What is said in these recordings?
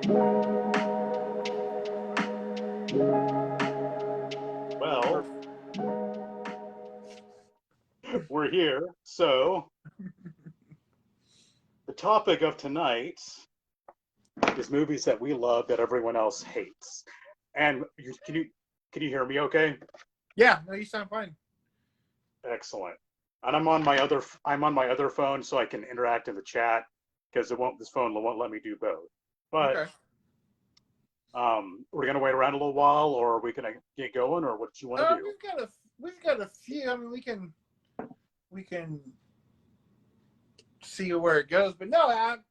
Well, we're here. So, the topic of tonight is movies that we love that everyone else hates. And can you hear me okay? Yeah, no, you sound fine. Excellent. And I'm on my other phone so I can interact in the chat because this phone won't let me do both. But Okay. we're gonna wait around a little while, or are we gonna get going, or what do you want to do? We've got a few. I mean, we can see where it goes. But no,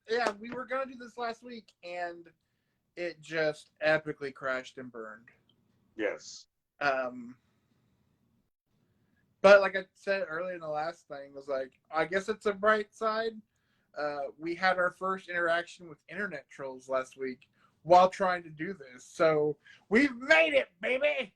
yeah, we were gonna do this last week, and it just epically crashed and burned. Yes. But like I said earlier in the last thing, was like, I guess it's a bright side. We had our first interaction with internet trolls last week while trying to do this. So we've made it, baby.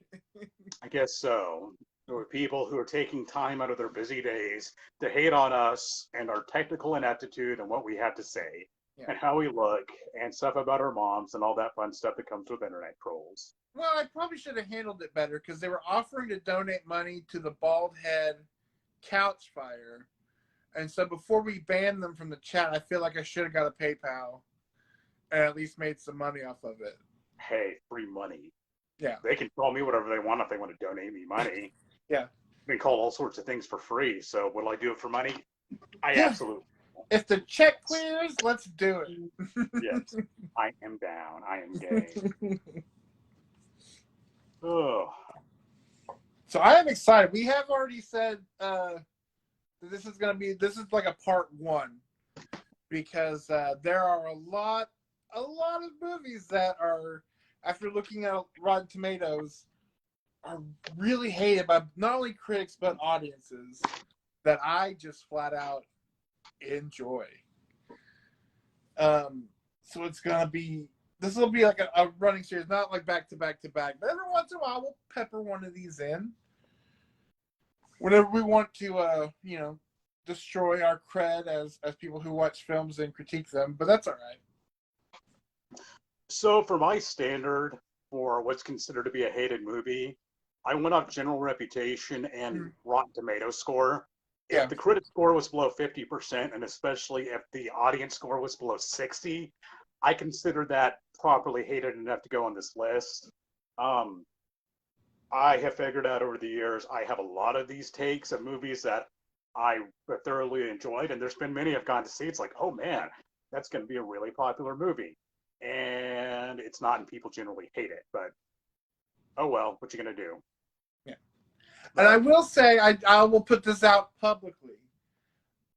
I guess so. There were people who are taking time out of their busy days to hate on us and our technical ineptitude and what we have to say and how we look and stuff about our moms and all that fun stuff that comes with internet trolls. Well, I probably should have handled it better because they were offering to donate money to the Bald Head Couch Fire. And so before we banned them from the chat, I feel like I should have got a PayPal and at least made some money off of it. Hey, free money. Yeah. They can call me whatever they want if they want to donate me money. Yeah. They call all sorts of things for free. So will I do it for money? I Yeah. absolutely. If the check clears, let's do it. Yes. I am down. I am game. Oh. So I am excited. We have already said this is like a part one because there are a lot of movies that are, after looking at Rotten Tomatoes, are really hated by not only critics but audiences that I just flat out enjoy. So it's gonna be. This will be like a running series, not like back to back to back, but every once in a while we'll pepper one of these in. Whenever we want to, destroy our cred as people who watch films and critique them, but that's all right. So for my standard for what's considered to be a hated movie, I went off general reputation and Rotten Tomatoes score. Yeah. If the critic score was below 50%, and especially if the audience score was below 60, I consider that properly hated enough to go on this list. I have figured out over the years, I have a lot of these takes of movies that I thoroughly enjoyed, and there's been many I've gone to see. It's like, oh man, that's going to be a really popular movie. And it's not, and people generally hate it, but oh well, what you going to do? Yeah. And I will say, I will put this out publicly.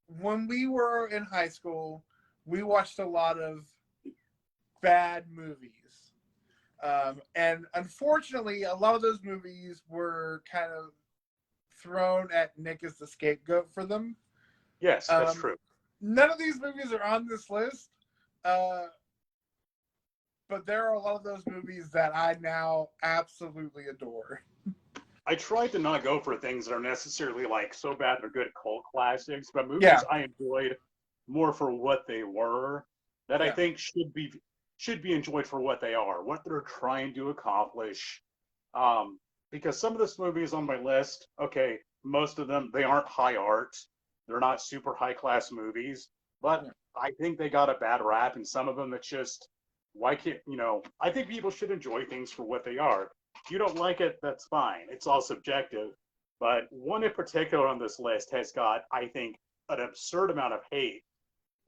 When we were in high school, we watched a lot of bad movies. And unfortunately, a lot of those movies were kind of thrown at Nick as the scapegoat for them. Yes, that's true. None of these movies are on this list. But there are a lot of those movies that I now absolutely adore. I tried to not go for things that are necessarily like so bad they're good cult classics, but movies I enjoyed more for what they were that I think should be enjoyed for what they are, what they're trying to accomplish. Because some of those movies on my list, okay, most of them, they aren't high art. They're not super high class movies, but I think they got a bad rap, and some of them it's just, why can't, I think people should enjoy things for what they are. If you don't like it, that's fine. It's all subjective. But one in particular on this list has got, I think, an absurd amount of hate.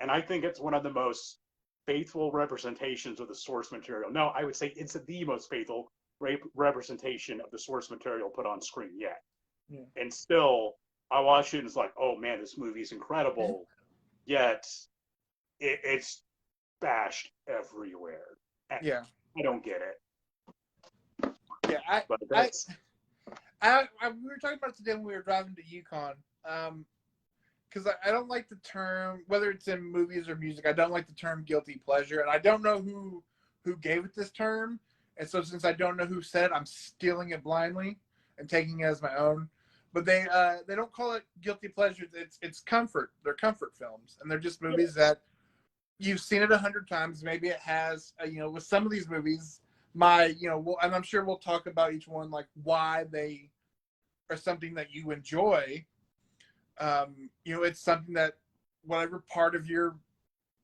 And I think it's one of the most faithful representations of the source material. No, I would say it's the most faithful representation of the source material put on screen yet. Yeah. And still, I watch it and it's like, oh man, this movie is incredible. Yet, it's bashed everywhere. And I don't get it. Yeah, we were talking about it today when we were driving to Yukon. Because I don't like the term, whether it's in movies or music, I don't like the term guilty pleasure. And I don't know who gave it this term. And so since I don't know who said it, I'm stealing it blindly and taking it as my own. But they don't call it guilty pleasures. It's comfort. They're comfort films. And they're just movies that you've seen it 100 times. Maybe it has, with some of these movies, and I'm sure we'll talk about each one, like why they are something that you enjoy. It's something that whatever part of your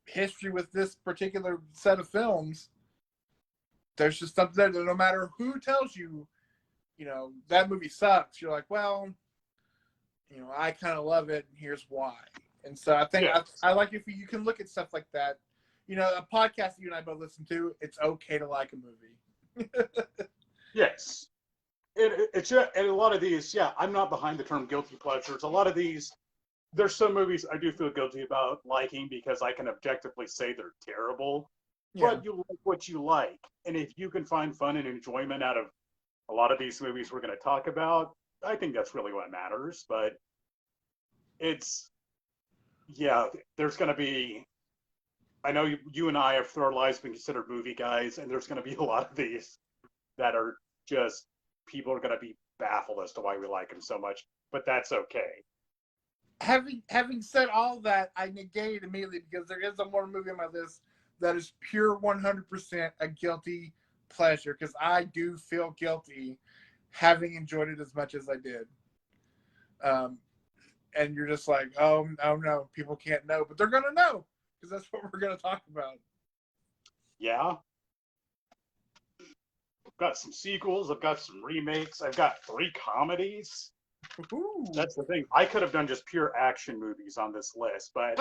history with this particular set of films, there's just something there that no matter who tells you, that movie sucks, you're like, well, I kind of love it, and here's why. And so I think I like if you can look at stuff like that. A podcast that you and I both listen to, it's okay to like a movie. Yes. It's and a lot of these, I'm not behind the term guilty pleasures. A lot of these, there's some movies I do feel guilty about liking because I can objectively say they're terrible. Yeah. But you like what you like. And if you can find fun and enjoyment out of a lot of these movies we're going to talk about, I think that's really what matters. But there's going to be, I know you and I have through our lives been considered movie guys, and there's going to be a lot of these that are just, people are going to be baffled as to why we like them so much, but that's okay. Having said all that, I negate it immediately because there is one more movie on my list that is pure 100% a guilty pleasure, because I do feel guilty having enjoyed it as much as I did. And you're just like, oh no, people can't know, but they're going to know because that's what we're going to talk about. Yeah. I've got some sequels. I've got some remakes. I've got 3 comedies. Ooh. That's the thing. I could have done just pure action movies on this list, but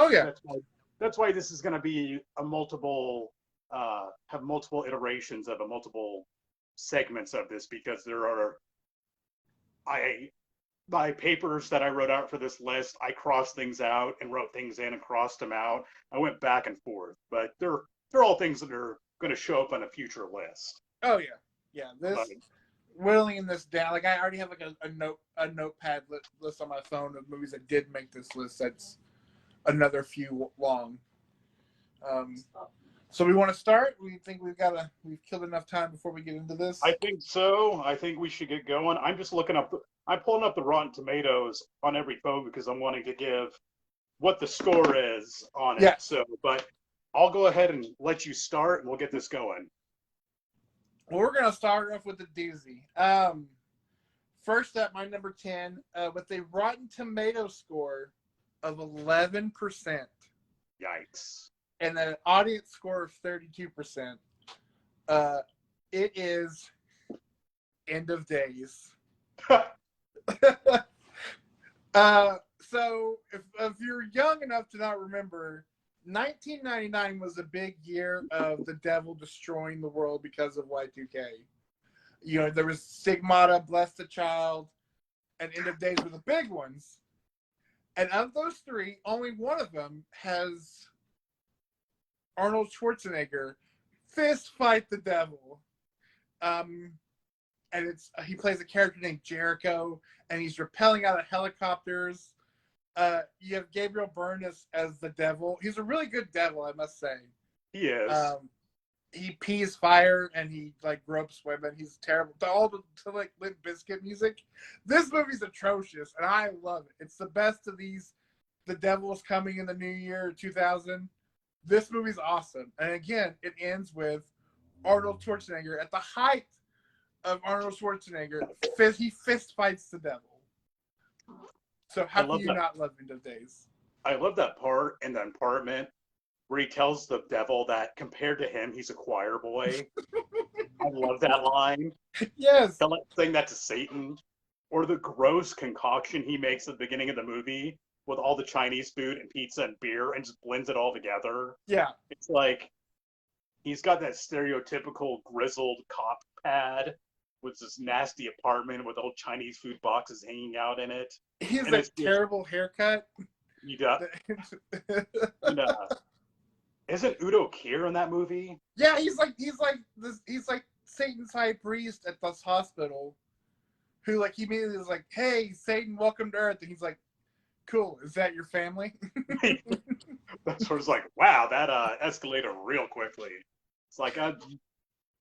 that's why this is going to be a multiple, have multiple iterations of multiple segments of this, because there are, my papers that I wrote out for this list, I crossed things out and wrote things in and crossed them out. I went back and forth, but they're all things that are going to show up on a future list. Oh yeah. Whittling this down, like I already have like a notepad list on my phone of movies that did make this list. That's another few long. So we want to start? We think we've killed enough time before we get into this? I think so. I think we should get going. I'm just I'm pulling up the Rotten Tomatoes on every phone because I'm wanting to give what the score is on it. Yes. So, but I'll go ahead and let you start, and we'll get this going. Well, we're going to start off with a doozy. First up, my number 10, with a Rotten Tomato score of 11%. Yikes. And an audience score of 32%. It is End of Days. So, if you're young enough to not remember, 1999 was a big year of the devil destroying the world because of Y2K. There was Stigmata, Bless the Child, and End of Days were the big ones. And of those 3, only one of them has Arnold Schwarzenegger fist fight the devil. And he plays a character named Jericho, and he's rappelling out of helicopters. You have Gabriel Byrne as the devil. He's a really good devil, I must say. He is. He pees fire and he gropes women. He's terrible. To Limp Bizkit music. This movie's atrocious, and I love it. It's the best of these. The devil is coming in the new year 2000. This movie's awesome, and again, it ends with Arnold Schwarzenegger at the height of Arnold Schwarzenegger. He fist fights the devil. So how can you not love End of Days? I love that part in the apartment where he tells the devil that compared to him, he's a choir boy. I love that line. Yes. Saying that to Satan. Or the gross concoction he makes at the beginning of the movie with all the Chinese food and pizza and beer and just blends it all together. Yeah. It's like he's got that stereotypical grizzled cop pad with this nasty apartment with old Chinese food boxes hanging out in it. He has a terrible haircut. He does. Isn't Udo Kier in that movie? Yeah, he's like Satan's high priest at this hospital, who he immediately is like, "Hey, Satan, welcome to Earth," and he's like, "Cool, is that your family?" That's where it's like, wow, that escalated real quickly. It's like I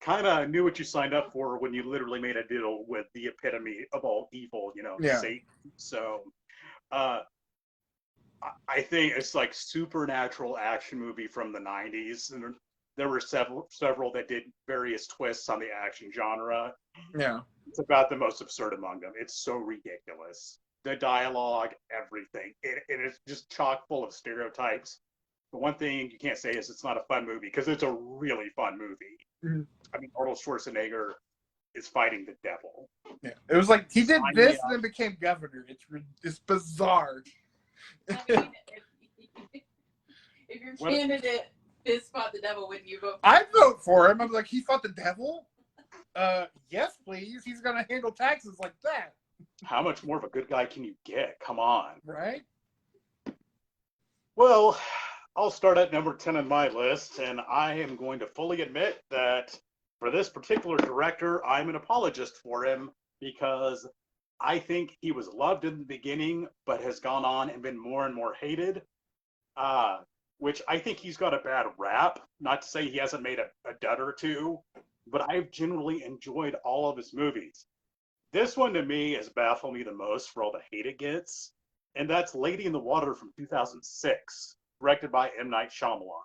kind of knew what you signed up for when you literally made a deal with the epitome of all evil, Satan. So, I think it's like supernatural action movie from the 90s. And there were several that did various twists on the action genre. Yeah. It's about the most absurd among them. It's so ridiculous. The dialogue, everything. It is just chock full of stereotypes. The one thing you can't say is it's not a fun movie because it's a really fun movie. Mhm. I mean, Arnold Schwarzenegger is fighting the devil. Yeah. It was like he did Sign me this and up. then became governor. It's bizarre. I mean, if your candidate fist fought the devil, would you vote? I vote for him. I'm like, he fought the devil? Yes, please. He's gonna handle taxes like that. How much more of a good guy can you get? Come on. Right? Well, I'll start at number 10 on my list, and I am going to fully admit that for this particular director, I'm an apologist for him because I think he was loved in the beginning, but has gone on and been more and more hated, which I think he's got a bad rap. Not to say he hasn't made a dud or two, but I've generally enjoyed all of his movies. This one to me has baffled me the most for all the hate it gets, and that's Lady in the Water from 2006, directed by M. Night Shyamalan.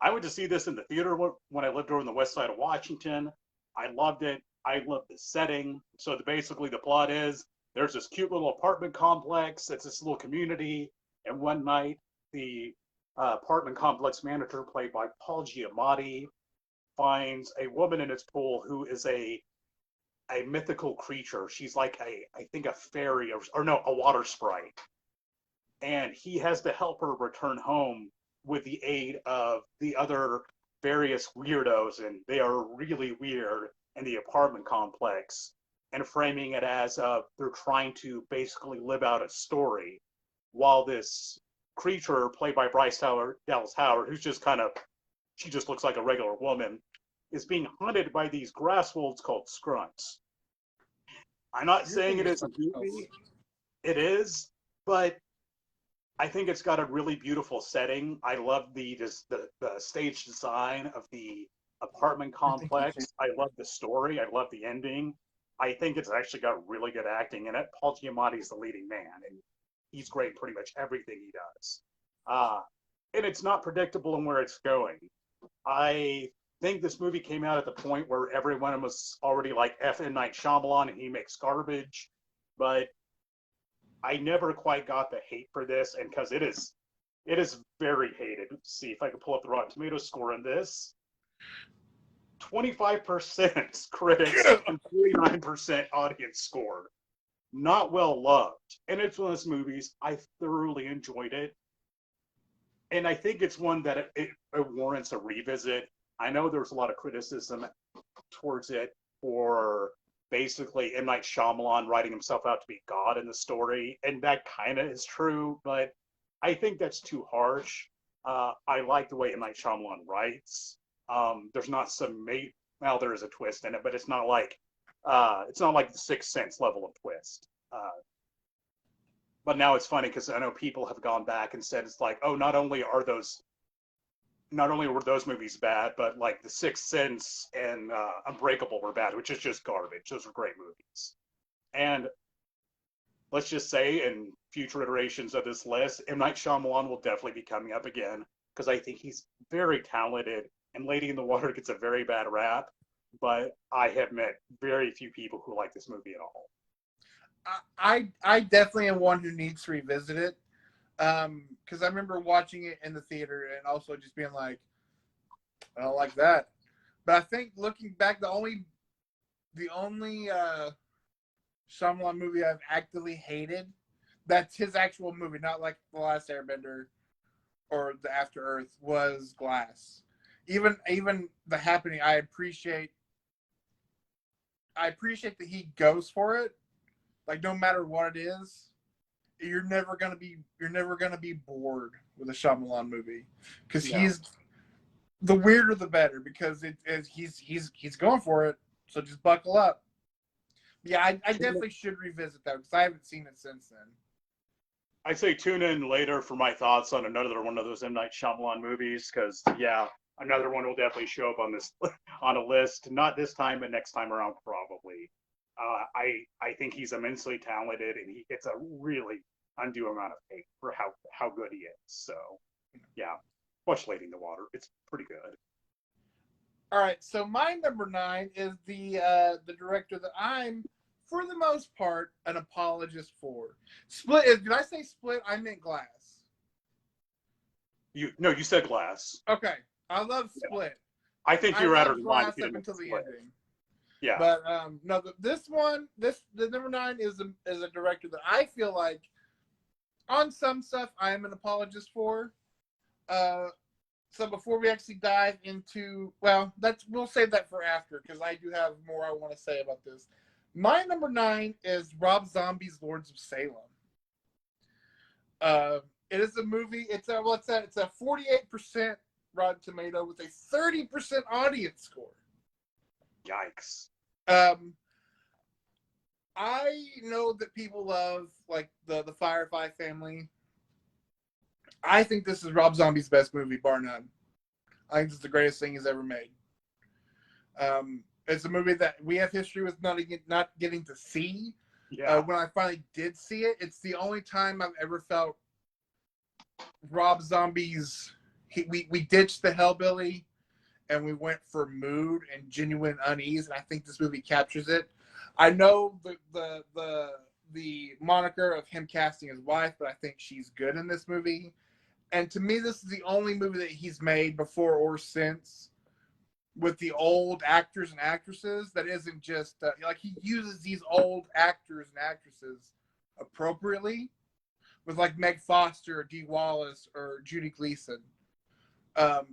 I went to see this in the theater when I lived over on the west side of Washington. I loved it. I loved the setting. So basically the plot is there's this cute little apartment complex. It's this little community. And one night the apartment complex manager, played by Paul Giamatti, finds a woman in its pool who is a mythical creature. She's like I think a fairy or no, a water sprite. And he has to help her return home with the aid of the other various weirdos, and they are really weird in the apartment complex, and framing it as they're trying to basically live out a story while this creature played by Dallas Howard, who's just she just looks like a regular woman, is being hunted by these grass wolves called scrunts. I'm not saying it is a movie. It is, but I think it's got a really beautiful setting. I love the stage design of the apartment complex. I love the story. I love the ending. I think it's actually got really good acting in it. Paul Giamatti is the leading man, and he's great in pretty much everything he does. And it's not predictable in where it's going. I think this movie came out at the point where everyone was already like F. M. Night Shyamalan and he makes garbage, but I never quite got the hate for this, and because it is very hated. Let's see if I can pull up the Rotten Tomatoes score on this. 25% critics and 49% audience score. Not well loved. And it's one of those movies, I thoroughly enjoyed it. And I think it's one that it warrants a revisit. I know there's a lot of criticism towards it for basically M. Night Shyamalan writing himself out to be God in the story, and that kind of is true, but I think that's too harsh. I like the way M. Night Shyamalan writes. There's not well, there is a twist in it, but it's not like the Sixth Sense level of twist. But now it's funny because I know people have gone back and said it's like, oh, not only were those movies bad, but like The Sixth Sense and Unbreakable were bad, which is just garbage. Those are great movies. And let's just say in future iterations of this list, M. Night Shyamalan will definitely be coming up again because I think he's very talented, and Lady in the Water gets a very bad rap, but I have met very few people who like this movie at all. I definitely am one who needs to revisit it. Because I remember watching it in the theater and also just being like, I don't like that. But I think looking back, the only Shyamalan movie I've actively hated, that's his actual movie, not like The Last Airbender or The After Earth, was Glass. Even The Happening, I appreciate that he goes for it. Like, no matter what it is, you're never gonna be bored with a Shyamalan movie because he's the weirder the better because he's going for it. So just buckle up. Yeah, I definitely should revisit that because I haven't seen it since then. I'd say tune in later for my thoughts on another one of those M. Night Shyamalan movies because another one will definitely show up on this on a list. Not this time, but next time around probably. I think he's immensely talented and he gets a really undue amount of hate for how good he is. So, yeah, watch Lady in the Water. It's pretty good. All right, so my number 9 is the director that I'm, for the most part, an apologist for. Split. Did I say Split? I meant Glass. You said Glass. Okay, I love Split. I think you're out of line Glass up until the ending. Yeah. But no, this one, the number 9 is a director that I feel like, on some stuff, I am an apologist for. So before we actually dive into, well, we'll save that for after, because I do have more I want to say about this. My number 9 is Rob Zombie's Lords of Salem. It is a movie. It's a 48% Rotten Tomato with a 30% audience score. Yikes. I know that people love like the Firefly family. I think this is Rob Zombie's best movie, bar none. I think this is the greatest thing he's ever made. It's a movie that we have history with not getting to see. Yeah. When I finally did see it, it's the only time I've ever felt Rob Zombie's. We ditched the hellbilly, and we went for mood and genuine unease, and I think this movie captures it. I know the moniker of him casting his wife, but I think she's good in this movie. And to me, this is the only movie that he's made before or since with the old actors and actresses that isn't just like he uses these old actors and actresses appropriately with like Meg Foster or Dee Wallace or Judy Gleason.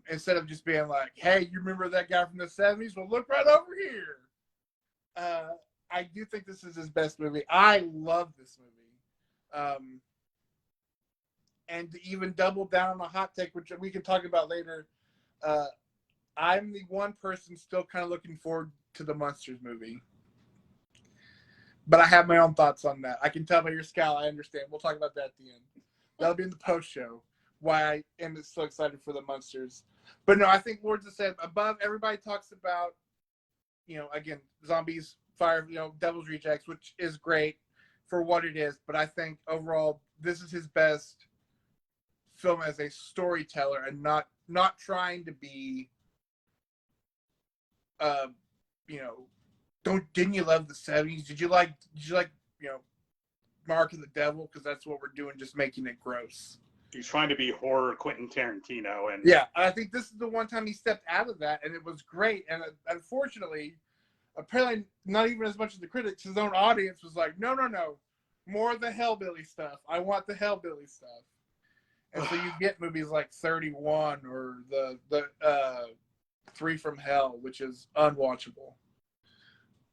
Instead of just being like, hey, you remember that guy from the 70s? Well, look right over here. I do think this is his best movie. I love this movie. And to even double down on a hot take, which we can talk about later, I'm the one person still kind of looking forward to the Monsters movie. But I have my own thoughts on that. I can tell by your scowl, I understand. We'll talk about that at the end. That'll be in the post show, why I am so excited for the Monsters. But no, I think Lords of Salem, above, everybody talks about, again, zombies, fire, Devil's Rejects, which is great for what it is. But I think overall, this is his best film as a storyteller and not trying to be, didn't you love the 70s? Did you like, Mark and the Devil? Because that's what we're doing, just making it gross. He's trying to be horror Quentin Tarantino. And yeah, I think this is the one time he stepped out of that, and it was great. And unfortunately, apparently not even as much as the critics, his own audience was like, no, more of the hellbilly stuff. I want the hellbilly stuff. And so you get movies like 31 or the 3 from Hell, which is unwatchable.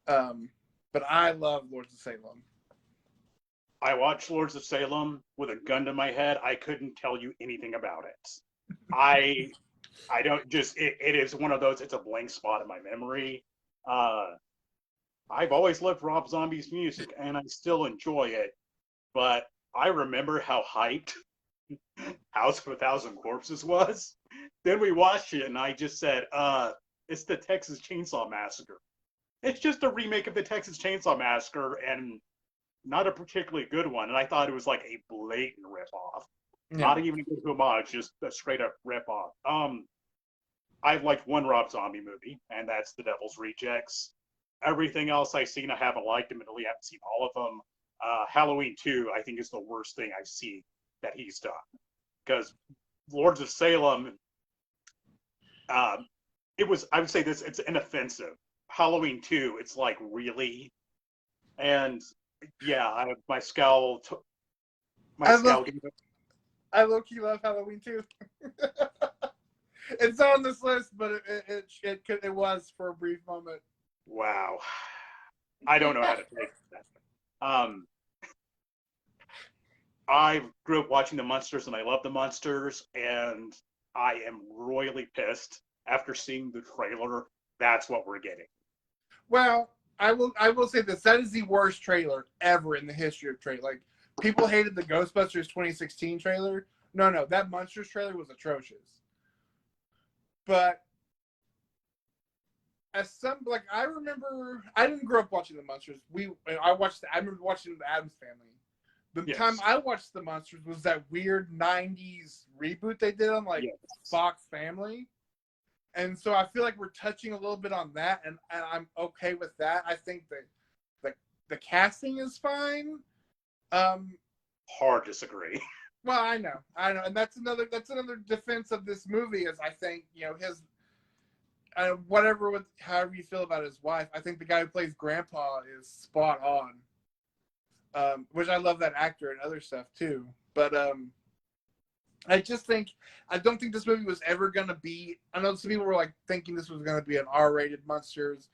But I love Lords of Salem. I watched Lords of Salem with a gun to my head. I couldn't tell you anything about it. I don't just, it is one of those, it's a blank spot in my memory. I've always loved Rob Zombie's music and I still enjoy it, but I remember how hyped House of a Thousand Corpses was. Then we watched it and I just said, it's the Texas Chainsaw Massacre. It's just a remake of the Texas Chainsaw Massacre and not a particularly good one. And I thought it was like a blatant ripoff. Yeah. Not even a good homage, just a straight up ripoff. I've liked one Rob Zombie movie, and that's The Devil's Rejects. Everything else I've seen, I haven't liked. Admittedly, I haven't seen all of them. Halloween 2, I think, is the worst thing I've seen that he's done. Because Lords of Salem, I would say this, it's inoffensive. Halloween 2, it's like, really? And yeah, my scowl. I low-key love Halloween 2. It's on this list, but it was for a brief moment. Wow, I don't know how to take that. I grew up watching the Munsters, and I love the Munsters, and I am royally pissed after seeing the trailer. That's what we're getting. Well, I will say this. That is the worst trailer ever in the history of trailer. Like, people hated the Ghostbusters 2016 trailer. No, that Munsters trailer was atrocious. But I remember, I didn't grow up watching the Munsters. I remember watching the Addams Family. The time I watched The Monsters was that weird 90s reboot they did on like Fox Family. And so I feel like we're touching a little bit on that, and I'm okay with that. I think that the casting is fine. Hard disagree. Well, I know, and that's another defense of this movie is I think his however you feel about his wife, I think the guy who plays Grandpa is spot on. Which I love that actor and other stuff too. But I don't think this movie was ever going to be, I know some people were like thinking this was going to be an R-rated Monsters,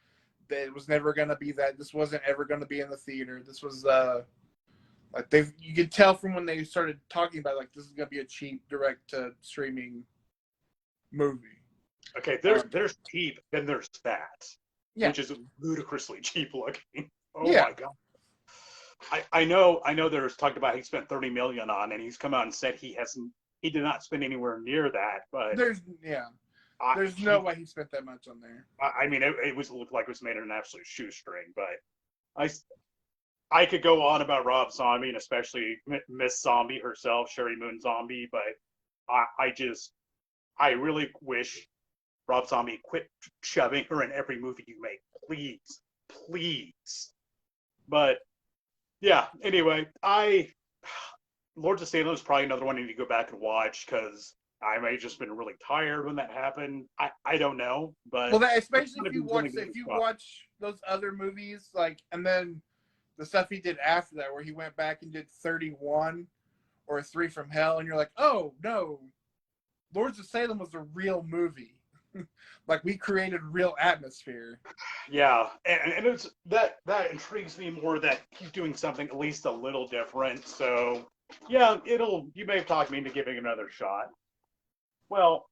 that it was never going to be that. This wasn't ever going to be in the theater. This was, you could tell from when they started talking about like, this is going to be a cheap direct-to-streaming movie. Okay, there's cheap, then there's that, which is ludicrously cheap looking. Oh my God. I know there's talked about he spent $30 million on, and he's come out and said he did not spend anywhere near that, but there's no way he spent that much on there. I mean, it looked like it was made in an absolute shoestring, but I could go on about Rob Zombie and especially Miss Zombie herself, Sherry Moon Zombie, but I really wish Rob Zombie quit shoving her in every movie you make, please. But yeah, anyway, Lords of Salem is probably another one I need to go back and watch because I may have just been really tired when that happened. I don't know, but especially if you watch those other movies, like, and then the stuff he did after that, where he went back and did 31 or 3 from Hell, and you're like, oh no, Lords of Salem was a real movie. Like, we created real atmosphere. Yeah, and it's that intrigues me more that he's doing something at least a little different. So yeah, you may have talked me into giving it another shot. Well,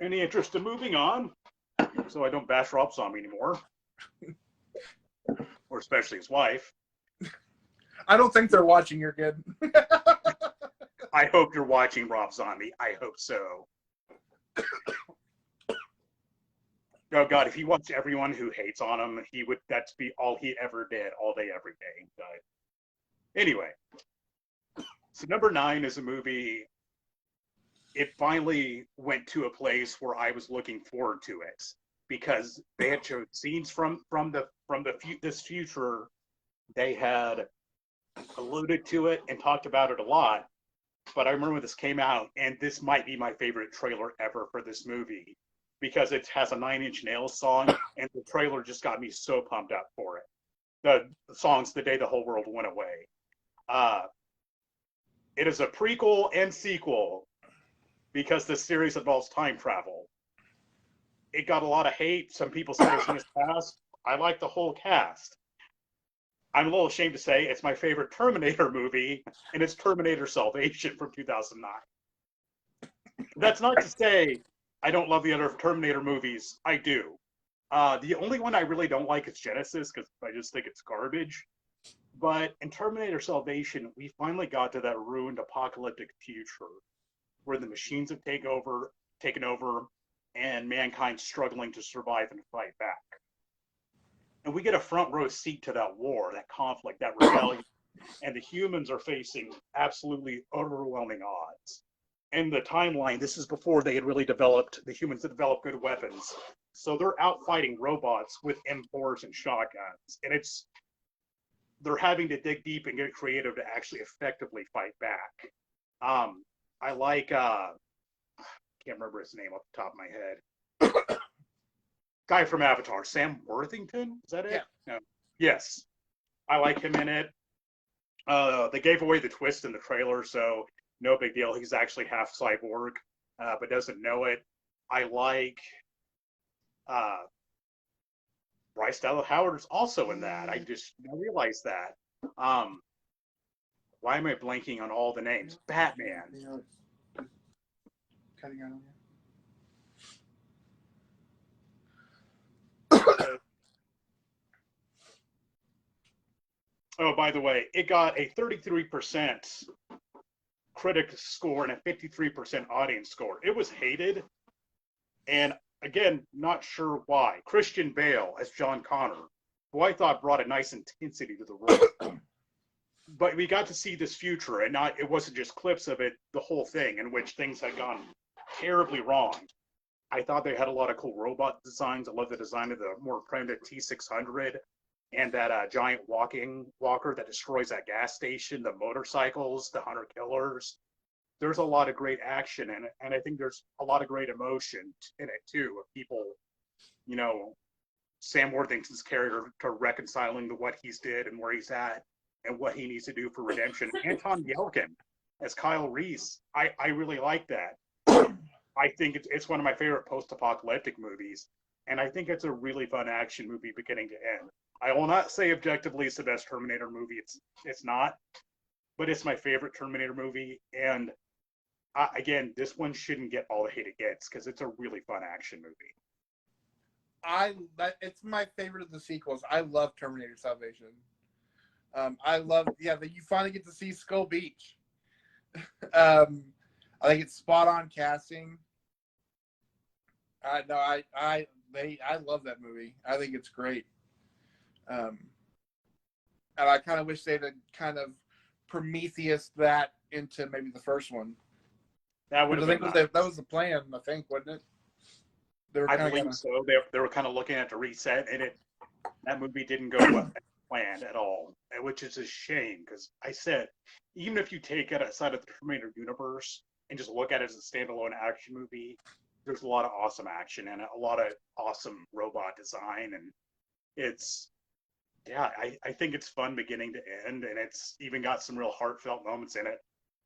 any interest in moving on, so I don't bash Rob Zombie anymore, or especially his wife. I don't think they're watching. You're good. I hope you're watching, Rob Zombie. I hope so. Oh God, if he watched everyone who hates on him, that'd be all he ever did, all day, every day. But anyway, so number 9 is a movie. It finally went to a place where I was looking forward to it because they had showed scenes from this future. They had alluded to it and talked about it a lot. But I remember when this came out, and this might be my favorite trailer ever for this movie, because it has a 9 Inch Nails song, and the trailer just got me so pumped up for it. The song's The Day the Whole World Went Away. It is a prequel and sequel because the series involves time travel. It got a lot of hate. Some people said it's miscast. I like the whole cast. I'm a little ashamed to say it's my favorite Terminator movie, and it's Terminator Salvation from 2009. That's not to say I don't love the other Terminator movies. I do. The only one I really don't like is Genesis, because I just think it's garbage. But in Terminator Salvation, we finally got to that ruined apocalyptic future where the machines have taken over, and mankind's struggling to survive and fight back. And we get a front row seat to that war, that conflict, that rebellion, and the humans are facing absolutely overwhelming odds. And the timeline, this is before they had really developed, the humans had developed good weapons. So they're out fighting robots with M4s and shotguns. And they're having to dig deep and get creative to actually effectively fight back. I like, can't remember his name off the top of my head. Guy from Avatar, Sam Worthington, is that it? Yeah. No. Yes. I like him in it. They gave away the twist in the trailer, so no big deal. He's actually half cyborg, but doesn't know it. I like Bryce Dallas Howard is also in that. I just realized that. Why am I blanking on all the names? Batman. Cutting out on you. Oh, by the way, it got a 33% critic score and a 53% audience score. It was hated. And again, not sure why. Christian Bale as John Connor, who I thought brought a nice intensity to the role. but we got to see this future, and not it wasn't just clips of it, the whole thing in which things had gone terribly wrong. I thought they had a lot of cool robot designs. I love the design of the more primitive T600 and that giant walker that destroys that gas station, the motorcycles, the hunter killers. There's a lot of great action in it, and I think there's a lot of great emotion in it too, of people, you know, Sam Worthington's character to reconciling to what he's did and where he's at and what he needs to do for redemption. Anton Yelkin as Kyle Reese, I really like that. I think it's one of my favorite post-apocalyptic movies, and I think it's a really fun action movie beginning to end. I will not say objectively it's the best Terminator movie. It's not, but it's my favorite Terminator movie. And again, this one shouldn't get all the hate it gets because it's a really fun action movie. It's my favorite of the sequels. I love Terminator Salvation. I love that you finally get to see Skull Beach. I think it's spot on casting. I love that movie. I think it's great. And I kind of wish they'd kind of Prometheus that into maybe the first one. That would have been that was the plan, I think, wasn't it? I believe so. They were kind of looking at the reset, and that movie didn't go well planned at all, which is a shame because I said, even if you take it outside of the Terminator universe and just look at it as a standalone action movie, there's a lot of awesome action and a lot of awesome robot design, and I think it's fun beginning to end, and it's even got some real heartfelt moments in it,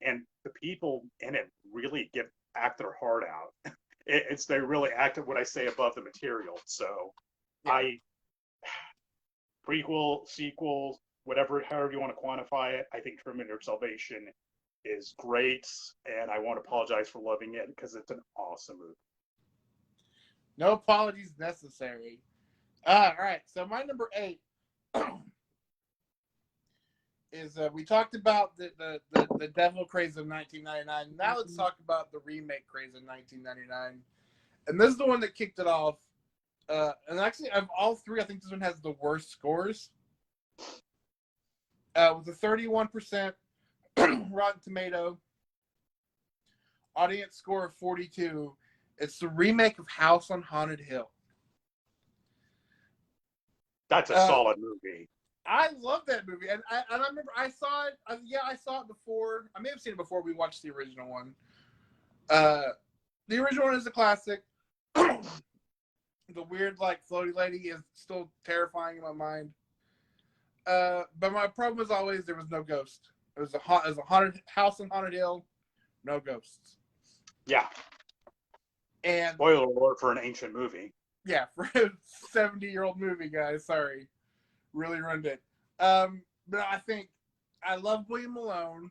and the people in it really act their heart out. They really act what I say above the material. So, yeah. Prequel, sequel, however you want to quantify it, I think Terminator Salvation is great, and I won't apologize for loving it because it's an awesome movie. No apologies necessary. All right, so my number 8 is we talked about the devil craze of 1999. Now let's talk about the remake craze of 1999. And this is the one that kicked it off. And actually, of all three, I think this one has the worst scores. With a 31% Rotten Tomato, audience score of 42. It's the remake of House on Haunted Hill. That's a solid movie. I love that movie, and I remember I saw it. I saw it before. I may have seen it before we watched the original one. The original one is a classic. The weird, floaty lady is still terrifying in my mind. But my problem was always there was no ghost. It was a haunted house on Haunted Hill, no ghosts. Yeah. And spoiler alert for an ancient movie. Yeah, for a 70-year-old movie, guys. Sorry. Really ruined it. But I think I love William Malone.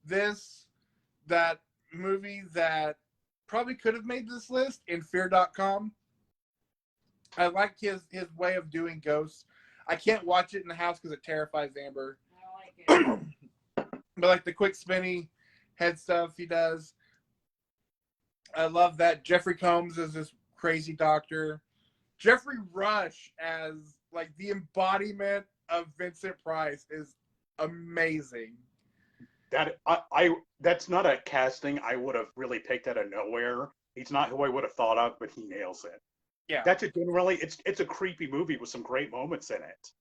That movie that probably could have made this list in Fear.com. I like his way of doing ghosts. I can't watch it in the house because it terrifies Amber. I don't like it. But the quick spinny head stuff he does. I love that. Jeffrey Combs is this crazy doctor. Jeffrey Rush as the embodiment of Vincent Price is amazing. That's not a casting I would have really picked out of nowhere. He's not who I would have thought of, but he nails it. Yeah, that's it's a creepy movie with some great moments in it.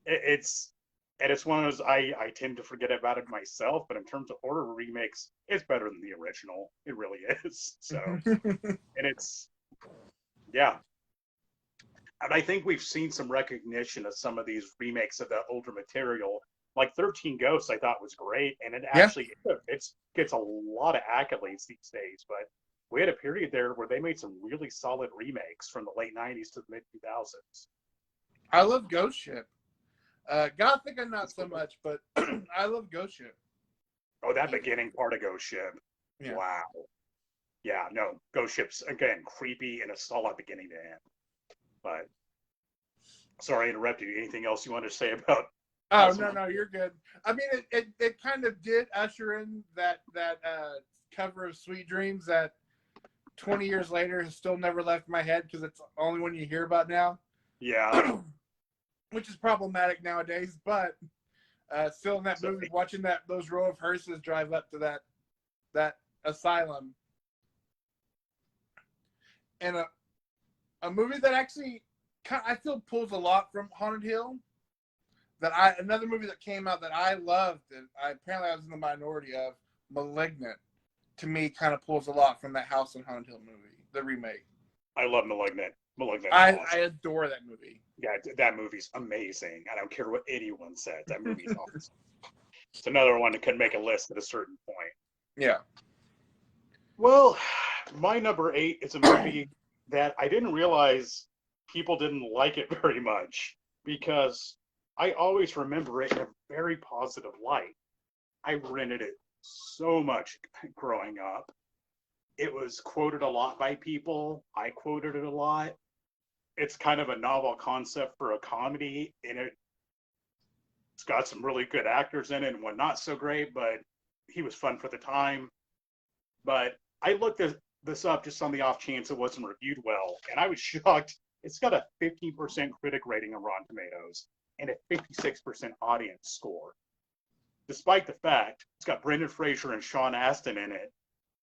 It's one of those I tend to forget about it myself, but in terms of horror remakes, it's better than the original. It really is. So, and and I think we've seen some recognition of some of these remakes of the older material. 13 Ghosts, I thought was great, and it actually gets a lot of accolades these days. But we had a period there where they made some really solid remakes from the late 90s to the mid 2000s. I love Ghost Ship. Gothic, I'm not so much, but I love Ghost Ship. Oh, that beginning part of Ghost Ship. Yeah. Wow. Yeah, no, Ghost Ship's, again, creepy and a solid beginning to end. But, sorry I interrupted you. Anything else you want to say about? Oh, no, you're good. I mean, it kind of did usher in that cover of Sweet Dreams that 20 years later has still never left my head because it's the only one you hear about now. Yeah. Which is problematic nowadays, but Still in that movie, watching those row of hearses drive up to that asylum. And a movie that actually I feel pulls a lot from Haunted Hill. Another movie that came out that I loved, and apparently I was in the minority of, Malignant. To me, kind of pulls a lot from that House on Haunted Hill movie, the remake. I love Malignant. I adore that movie. Yeah, that movie's amazing. I don't care what anyone says. That movie's awesome. It's another one that could make a list at a certain point. Yeah. Well, my number 8 is a movie that I didn't realize people didn't like it very much, because I always remember it in a very positive light. I rented it so much growing up. It was quoted a lot by people. I quoted it a lot. It's kind of a novel concept for a comedy, and it's got some really good actors in it and one not so great, but he was fun for the time. But I looked this up just on the off chance it wasn't reviewed well, and I was shocked. It's got a 15% critic rating on Rotten Tomatoes and a 56% audience score. Despite the fact it's got Brendan Fraser and Sean Astin in it,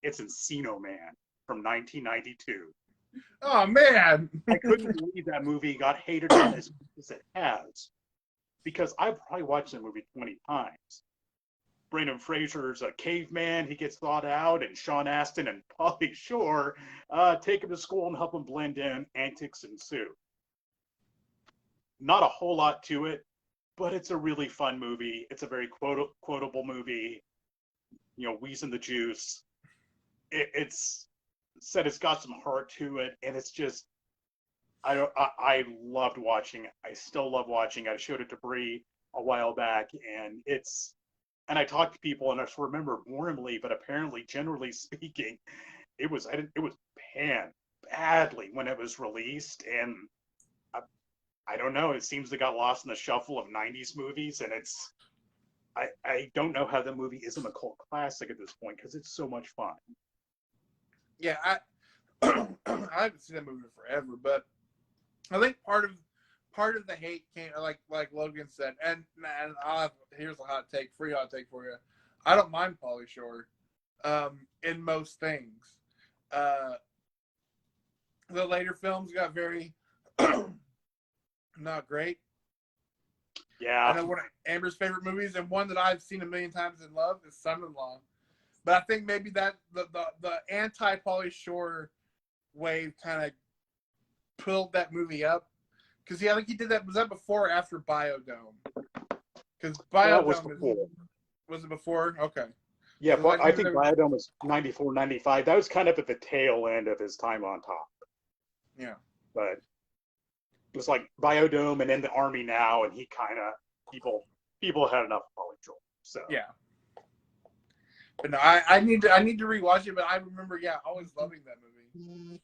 it's Encino Man from 1992. Oh, man. I couldn't believe that movie got hated on as much as it has, because I've probably watched the movie 20 times. Brendan Fraser's a caveman. He gets thawed out, and Sean Astin and Pauly Shore take him to school and help him blend in. Antics ensue. Not a whole lot to it, but it's a really fun movie. It's a very quotable movie. Wheezing the juice. It's got some heart to it, and it's just, I loved watching it. I still love watching it. I showed it to Bree a while back, and I talked to people, and I just remember warmly, but apparently, generally speaking, it was panned badly when it was released, and I don't know. It seems it got lost in the shuffle of 90s movies, and I don't know how the movie isn't a cult classic at this point, because it's so much fun. Yeah, I haven't seen that movie forever, but I think part of the hate came, like Logan said, and here's a free hot take for you. I don't mind Pauly Shore in most things. The later films got very not great. Yeah. I know one of Amber's favorite movies, and one that I've seen a million times and love, is Son-in-Law. But I think maybe that the anti-Pauly Shore wave kind of pulled that movie up. Because I think he did that. Was that before or after Biodome? Because Biodome was before. Was it before? Okay. Yeah, So but I think Biodome was 94, 95. That was kind of at the tail end of his time on top. Yeah. But it was like Biodome and then the Army Now, and he kind of people had enough of Pauly Shore. So yeah. But no, I need to rewatch it. But I remember, always loving that movie.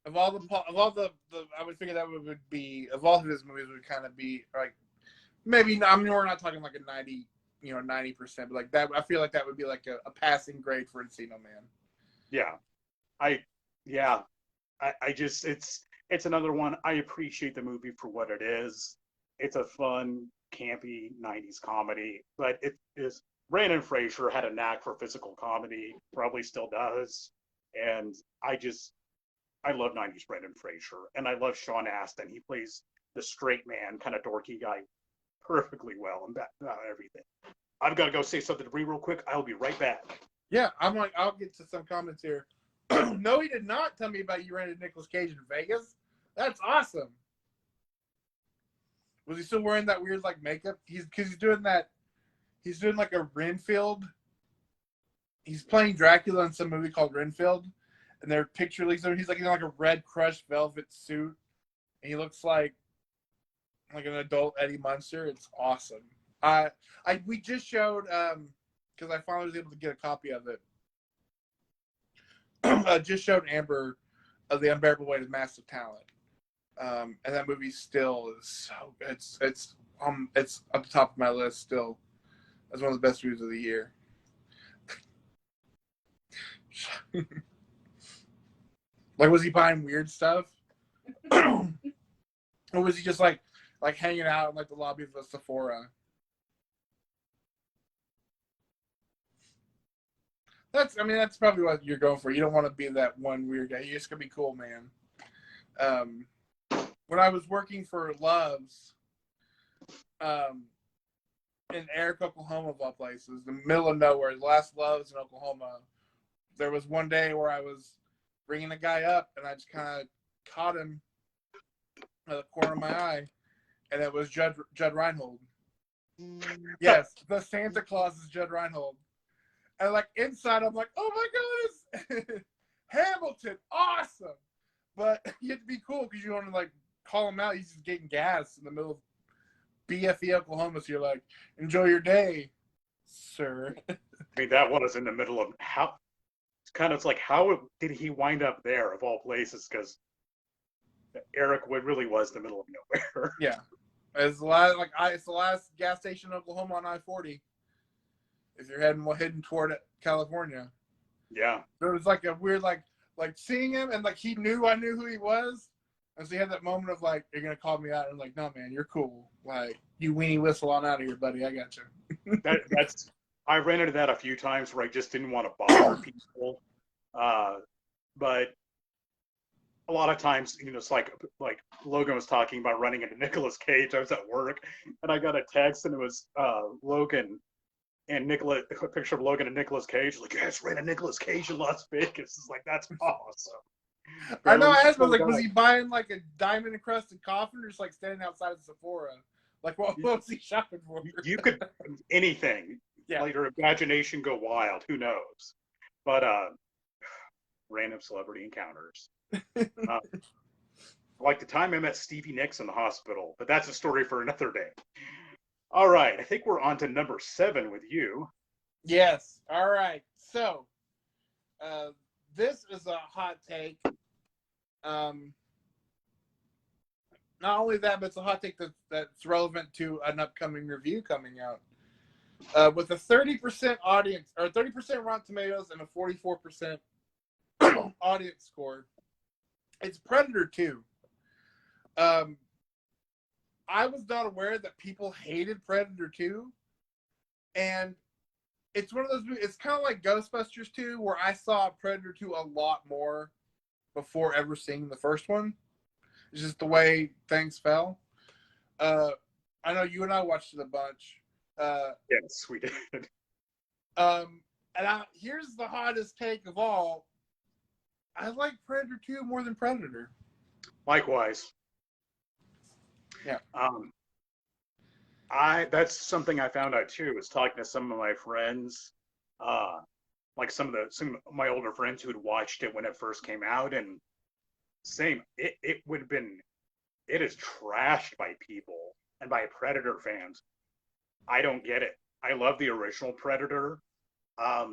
Of all the I would figure that would be, of all of his movies, would kind of be like, maybe, I mean, we're not talking like a 90%, but like that, I feel like that would be like a passing grade for Encino Man. Yeah. I just, it's another one. I appreciate the movie for what it is. It's a fun, campy 90s comedy, but it is, Brandon Fraser had a knack for physical comedy, probably still does. And I love 90s Brendan Fraser, and I love Sean Astin. He plays the straight man, kind of dorky guy perfectly well and about everything. I've got to go say something to Bree real quick. I'll be right back. Yeah, I'll get to some comments here. No, he did not tell me about you rented Nicolas Cage in Vegas. That's awesome. Was he still wearing that weird makeup? He's doing like a Renfield. He's playing Dracula in some movie called Renfield. And their picture leaks out. He's in like a red crushed velvet suit. And he looks like an adult Eddie Munster. It's awesome. We just showed, because I finally was able to get a copy of it. I just showed Amber The Unbearable Weight of Massive Talent. And that movie still is so good. It's at the top of my list still. That's one of the best movies of the year. Was he buying weird stuff? Or was he just like hanging out in the lobby of a Sephora? That's probably what you're going for. You don't want to be that one weird guy. You're just gonna be cool, man. When I was working for Love's, in Eric, Oklahoma, of all places, the middle of nowhere, the last Love's in Oklahoma, there was one day where I was ringing a guy up, and I just kind of caught him at the corner of my eye, and it was Judd Reinhold. Yes, the Santa Claus is Judd Reinhold. And like inside, I'm like, oh my goodness, Hamilton, awesome. But you have to be cool because you want to like call him out. He's just getting gas in the middle of BFE, Oklahoma. So you're like, enjoy your day, sir. I mean, that one is in the middle of how. It's kind of like how did he wind up there of all places? Because Eric really was the middle of nowhere. Yeah, it's the last gas station in Oklahoma on I-40. If you're heading toward California. Yeah. There was like a weird like seeing him and like he knew I knew who he was. And so he had that moment of like, you're gonna call me out, and I'm like, no man, you're cool. Like you weenie whistle on out of here, buddy. I got you. That's I ran into that a few times where I just didn't want to bother people. But a lot of times, it's like Logan was talking about running into Nicolas Cage. I was at work and I got a text and it was Logan and a picture of Logan and Nicolas Cage. Like, yes, ran a Nicolas Cage in Las Vegas. It's like, that's awesome. I know. I asked him, like, was he buying like a diamond encrusted coffin or just like standing outside of Sephora? Like, what was he shopping for? You could anything. Yeah. Let your imagination go wild. Who knows? But random celebrity encounters. Like the time I met Stevie Nicks in the hospital, but that's a story for another day. All right, I think we're on to number 7 with you. Yes. All right. So, this is a hot take. Not only that, but it's a hot take that's relevant to an upcoming review coming out. With a 30% audience, or 30% Rotten Tomatoes and a 44% audience score, it's Predator 2. I was not aware that people hated Predator 2, and it's one of those movies. It's kind of like Ghostbusters 2, where I saw Predator 2 a lot more before ever seeing the first one. It's just the way things fell. I know you and I watched it a bunch. Yes, we did. Here's the hottest take of all. I like Predator 2 more than Predator. Likewise. Yeah. That's something I found out too. Was talking to some of my friends, like some of my older friends who had watched it when it first came out, and same. It is trashed by people and by Predator fans. I don't get it. I love the original Predator, but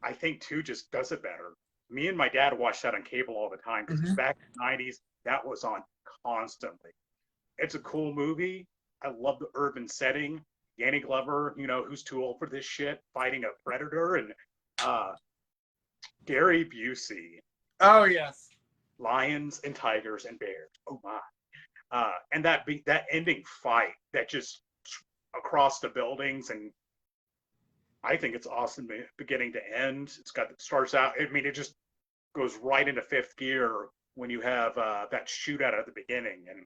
I think 2 just does it better. Me and my dad watched that on cable all the time because back in the 90s, that was on constantly. It's a cool movie. I love the urban setting. Danny Glover, who's too old for this shit, fighting a predator, and Gary Busey. Oh yes. Lions and tigers and bears. Oh my. And that ending fight that just across the buildings, and I think it's awesome beginning to end. Starts out, it just goes right into 5th gear when you have that shootout at the beginning and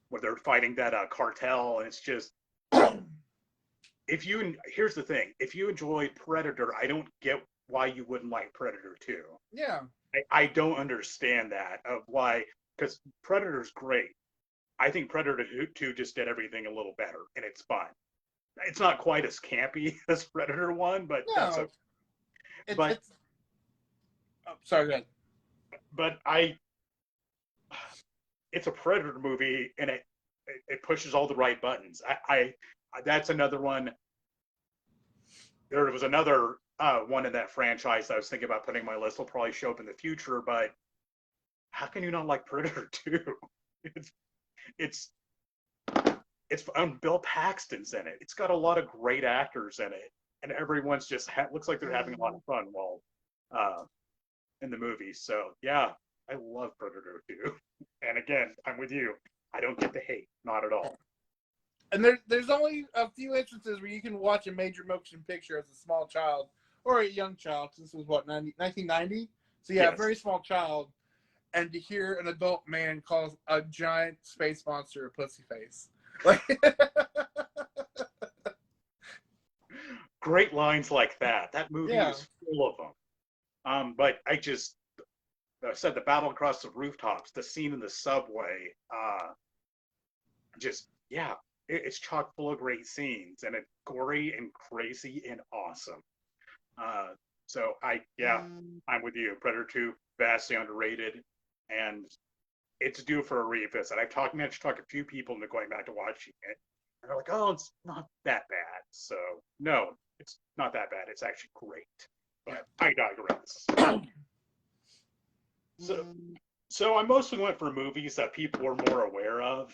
where they're fighting that cartel, and it's just here's the thing, if you enjoy Predator, I don't get why you wouldn't like Predator 2. Yeah. I don't understand that of why, because Predator's great. I think Predator 2 just did everything a little better, and it's fun. It's not quite as campy as Predator 1, but no, that's okay. Sorry, go ahead. But it's a Predator movie, and it pushes all the right buttons. That's another one. There was another one in that franchise that I was thinking about putting on my list. Will probably show up in the future, but how can you not like Predator 2? It's Bill Paxton's in it. It's got a lot of great actors in it, and everyone's just looks like they're having a lot of fun while in the movie. So yeah, I love Predator 2. And again, I'm with you. I don't get the hate, not at all. And there's only a few instances where you can watch a major motion picture as a small child or a young child. This was what, 1990? So yeah, Yes. a very small child. And to hear an adult man call a giant space monster a pussy face. Like, Great lines like that. That movie yeah. is full of them. But I said the battle across the rooftops, the scene in the subway, yeah, it's chock full of great scenes, and it's gory and crazy and awesome. So I'm with you. Predator 2, vastly underrated, and it's due for a revisit. Managed to talk a few people into going back to watching it, and they're like, "Oh, it's not that bad." So no, it's not that bad. It's actually great. But I digress. So I mostly went for movies that people were more aware of,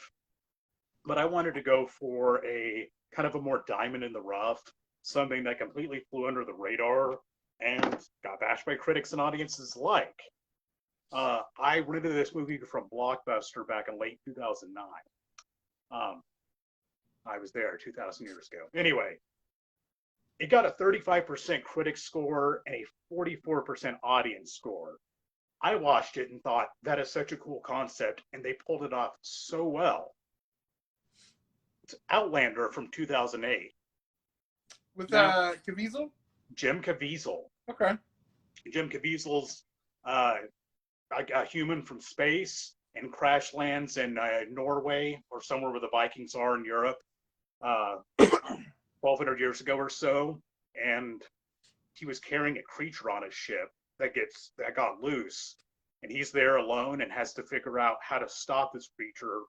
but I wanted to go for a kind of a more diamond in the rough, something that completely flew under the radar and got bashed by critics and audiences alike. I rented this movie from Blockbuster back in late 2009. I was there 2,000 years ago. Anyway, it got a 35% critic score and a 44% audience score. I watched it and thought, that is such a cool concept, and they pulled it off so well. It's Outlander from 2008. With Caviezel? Jim Caviezel. Okay. Jim Caviezel's a human from space and crash lands in Norway or somewhere where the Vikings are in Europe 1,200 years ago or so. And he was carrying a creature on his ship that got loose, and he's there alone and has to figure out how to stop this creature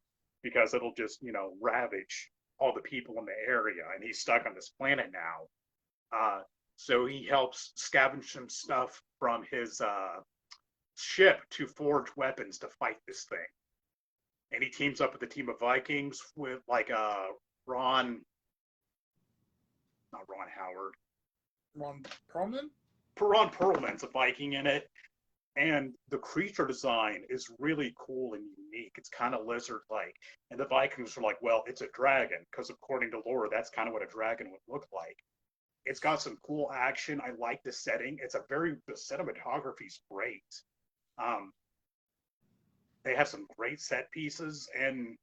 because it'll just ravage all the people in the area, and he's stuck on this planet now. So he helps scavenge some stuff from his ship to forge weapons to fight this thing, and he teams up with a team of Vikings with Ron Perlman? Ron Perlman's a Viking in it, and the creature design is really cool and unique. It's kind of lizard-like, and the Vikings are like, well, it's a dragon, because according to lore, that's kind of what a dragon would look like. It's got some cool action. I like the setting. The cinematography's great. They have some great set pieces, and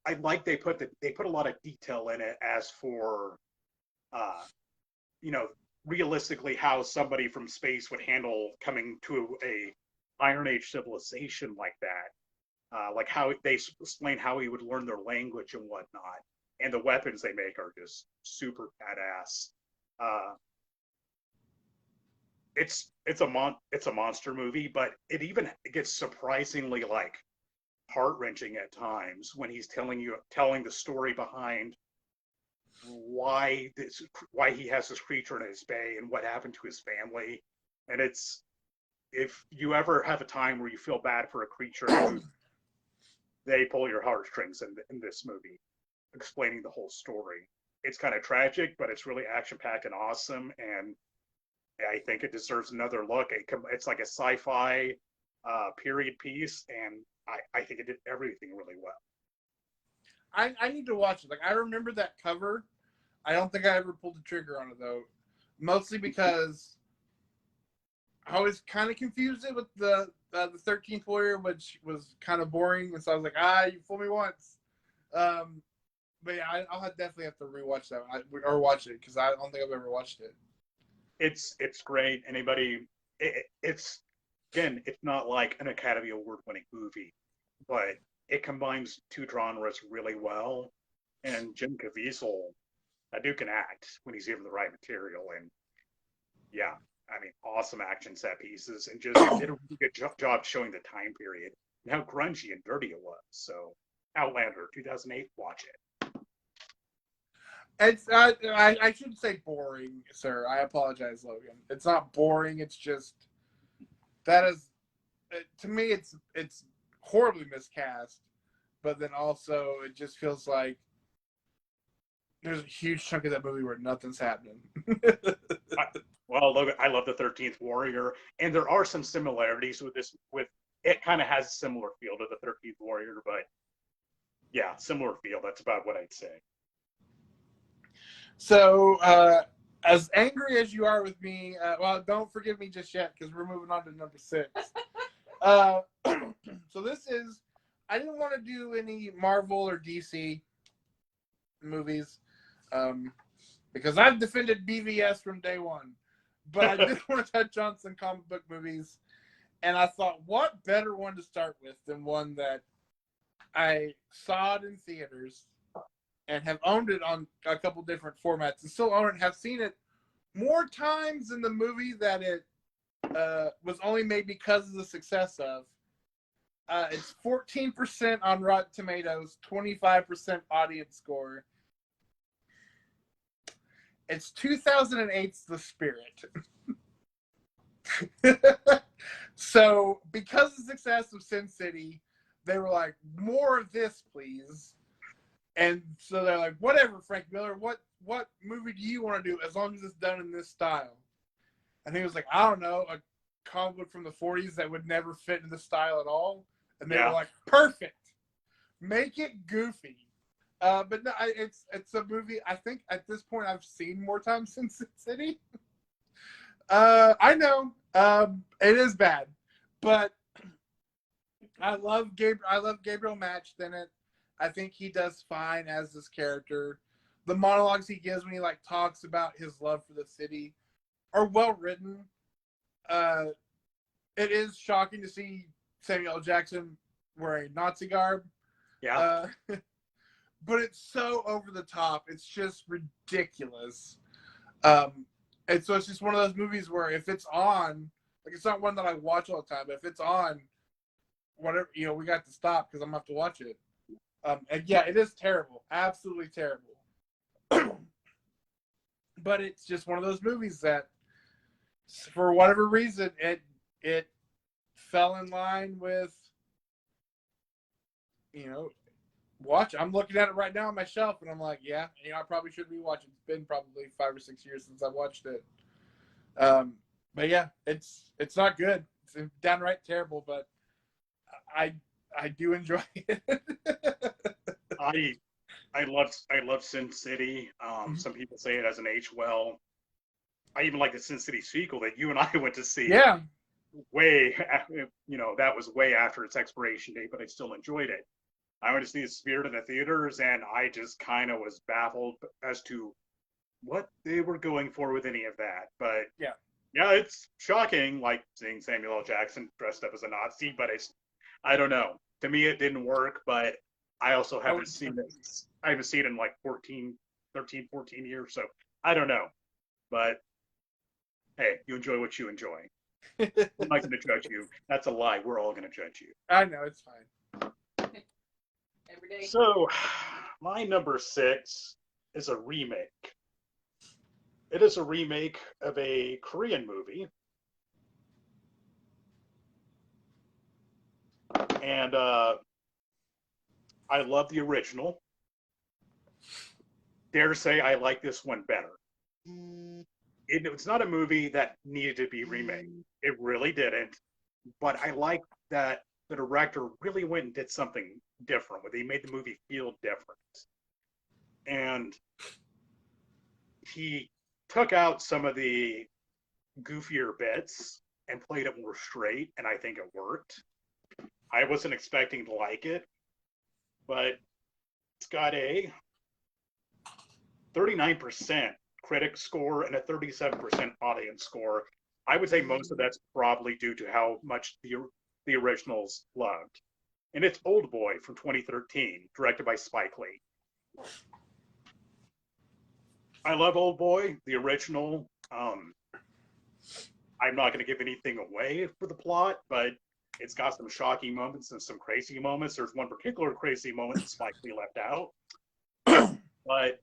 I like they put a lot of detail in it as for, realistically how somebody from space would handle coming to a Iron Age civilization like that. Like how they explain how he would learn their language and whatnot. And the weapons they make are just super badass. It's a monster movie, but it gets surprisingly heart-wrenching at times when he's telling the story behind why he has this creature in his bay and what happened to his family. And if you ever have a time where you feel bad for a creature, they pull your heartstrings in this movie, explaining the whole story. It's kind of tragic, but it's really action-packed and awesome, and I think it deserves another look. It's like a sci-fi period piece, and I think it did everything really well. I need to watch it. I remember that cover. I don't think I ever pulled the trigger on it, though. Mostly because I was kind of confused with the 13th Warrior, which was kind of boring. And so I was like, you fooled me once. But yeah, I'll definitely have to rewatch that or watch it, because I don't think I've ever watched it. It's great. It's not like an Academy Award winning movie, but it combines two genres really well. And Jim Caviezel, that dude can act when he's given the right material. And yeah, awesome action set pieces, and just did a really good job showing the time period and how grungy and dirty it was. So Outlander 2008, watch it. It's I shouldn't say boring, sir. I apologize, Logan. It's not boring. It's just to me it's horribly miscast, but then also it just feels like there's a huge chunk of that movie where nothing's happening. Well, Logan, I love the 13th Warrior, and there are some similarities with this. It kind of has a similar feel to the 13th Warrior, but yeah, similar feel. That's about what I'd say. So, as angry as you are with me, well, don't forgive me just yet because we're moving on to number 6. So this is, I didn't want to do any Marvel or DC movies because I've defended BVS from day one. But I did want to touch on some comic book movies. And I thought, what better one to start with than one that I saw it in theaters and have owned it on a couple different formats and still own it and have seen it more times than the movie that it was only made because of the success of. It's 14% on Rotten Tomatoes, 25% audience score. It's 2008's The Spirit. So, because of the success of Sin City, they were like, more of this, please. And so they're like, whatever, Frank Miller, what movie do you want to do as long as it's done in this style? And he was like, I don't know, a comic book from the 40s that would never fit in the style at all. And they were like, perfect. Make it goofy. But no, it's a movie I think at this point I've seen more times than Sin City. I know it is bad, but I love Gabriel Matched in it. I think he does fine as this character. The monologues he gives when he like talks about his love for the city are well written. It is shocking to see Samuel L. Jackson wearing Nazi garb. Yeah. But it's so over the top. It's just ridiculous. And so it's just one of those movies where if it's on, like it's not one that I watch all the time, but if it's on, whatever, we got to stop because I'm going to have to watch it. And yeah, it is terrible. Absolutely terrible. But it's just one of those movies that, for whatever reason, it fell in line with, watch. I'm looking at it right now on my shelf, and I'm like, yeah, I probably should be watching. It's been probably 5 or 6 years since I watched it. But yeah, it's not good. It's downright terrible, but I do enjoy it. I love Sin City. Some people say it doesn't age well. I even like the Sin City sequel that you and I went to see. Yeah. That was way after its expiration date, but I still enjoyed it. I went to see The Spirit in the theaters, and I just kind of was baffled as to what they were going for with any of that. But yeah, it's shocking, like seeing Samuel L. Jackson dressed up as a Nazi. But I don't know. To me, it didn't work. But I also haven't seen it. I haven't seen it in like 13, 14 years. So I don't know. But hey, you enjoy what you enjoy. I'm not going to judge you. That's a lie. We're all going to judge you. I know, it's fine. Every day. So, my number 6 is a remake. It is a remake of a Korean movie. And I love the original. Dare to say I like this one better. It's not a movie that needed to be remade. It really didn't. But I like that the director really went and did something different, where he made the movie feel different. And he took out some of the goofier bits and played it more straight, and I think it worked. I wasn't expecting to like it, but it's got a 39% critic score and a 37% audience score. I would say most of that's probably due to how much the originals loved. And it's Old Boy from 2013, directed by Spike Lee. I love Old Boy, the original. I'm not going to give anything away for the plot, but it's got some shocking moments and some crazy moments. There's one particular crazy moment that Spike Lee left out. But,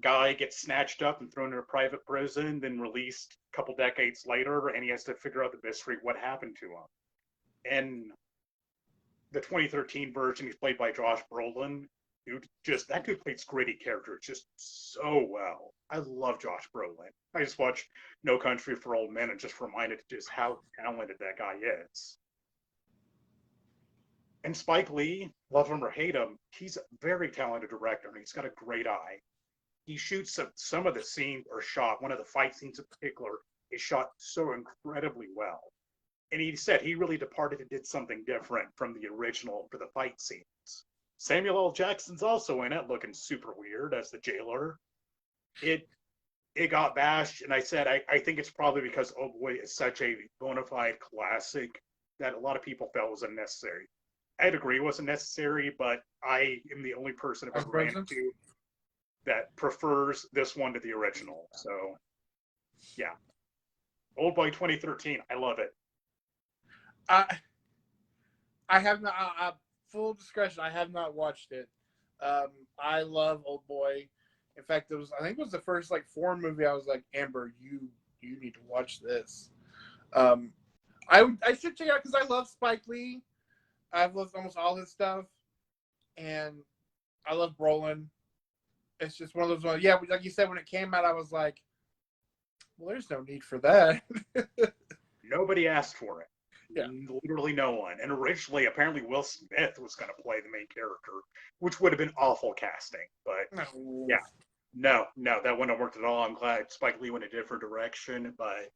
guy gets snatched up and thrown in a private prison, then released a couple decades later, and he has to figure out the mystery, what happened to him. And the 2013 version, he's played by Josh Brolin. That dude plays gritty characters just so well. I love Josh Brolin. I just watched No Country for Old Men and just reminded just how talented that guy is. And Spike Lee, love him or hate him, he's a very talented director and he's got a great eye. He shoots some of the scenes are shot. One of the fight scenes in particular is shot so incredibly well. And he said he really departed and did something different from the original for the fight scenes. Samuel L. Jackson's also in it, looking super weird as the jailer. It got bashed, and I said I think it's probably because Oh Boy is such a bona fide classic that a lot of people felt was unnecessary. I'd agree it wasn't necessary, but I am the only person I've ever ran into that prefers this one to the original. So, yeah. Old Boy 2013, I love it. I have not. Full discretion, I have not watched it. I love Old Boy. In fact, I think it was the first like foreign movie I was like, Amber, you need to watch this. I should check it out because I love Spike Lee. I've loved almost all his stuff, and I love Brolin. It's just one of those ones. Yeah, like you said, when it came out, I was like, well, there's no need for that. Nobody asked for it. Yeah. Literally no one. And originally, apparently, Will Smith was going to play the main character, which would have been awful casting. But No. yeah, no, that wouldn't have worked at all. I'm glad Spike Lee went a different direction. But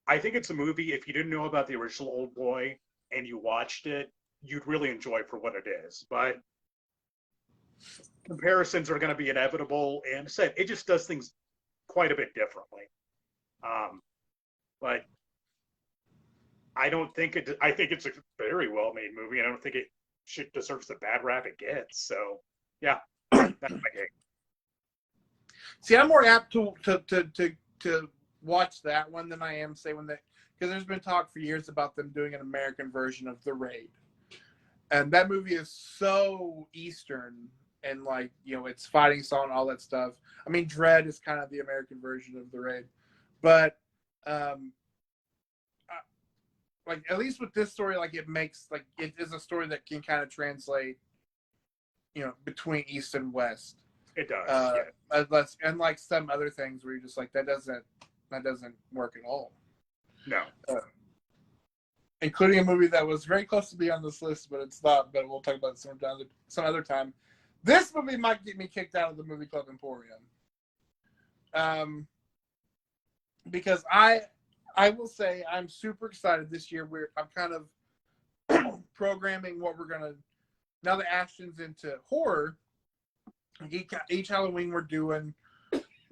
I think it's a movie, if you didn't know about the original Old Boy and you watched it, you'd really enjoy for what it is. But comparisons are going to be inevitable. And I said, it just does things quite a bit differently. But I don't think it. I think it's a very well-made movie, and I don't think it deserves the bad rap it gets. So, yeah, that's my take. See, I'm more apt to watch that one than I am say when because there's been talk for years about them doing an American version of The Raid, and that movie is so Eastern and like it's fighting song and all that stuff. I mean, Dread is kind of the American version of The Raid, but like at least with this story, like it makes like it is a story that can kind of translate, between East and West. It does. Yeah. Unlike some other things where you're just like that doesn't work at all. No. Including a movie that was very close to be on this list, but it's not. But we'll talk about it some other time. This movie might get me kicked out of the Movie-Club Emporium. Because I will say I'm super excited this year. I'm kind of programming what we're gonna now that Ashton's into horror. Each Halloween we're doing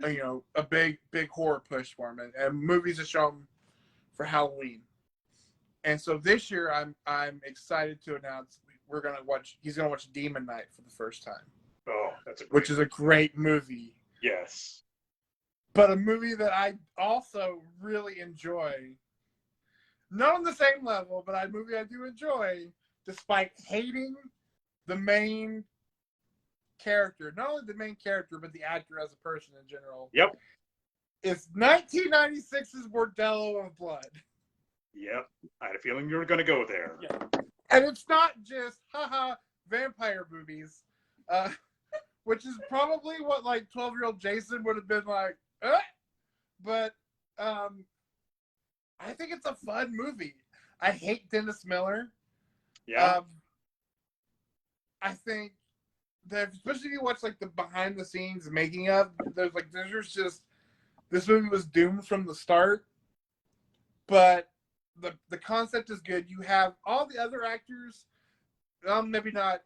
a big horror push for him and movies to show him for Halloween. And so this year I'm excited to announce he's gonna watch Demon Knight for the first time. Oh, that's which is a great movie. Yes. But a movie that I also really enjoy. Not on the same level, but a movie I do enjoy, despite hating the main character. Not only the main character, but the actor as a person in general. Yep. It's 1996's Bordello of Blood. Yep. I had a feeling you were going to go there. Yeah. And it's not just, vampire movies, which is probably what, 12-year-old Jason would have been like, But I think it's a fun movie. I hate Dennis Miller. Yeah. I think that especially if you watch the behind the scenes making of, there's just this movie was doomed from the start. But the concept is good. You have all the other actors, maybe not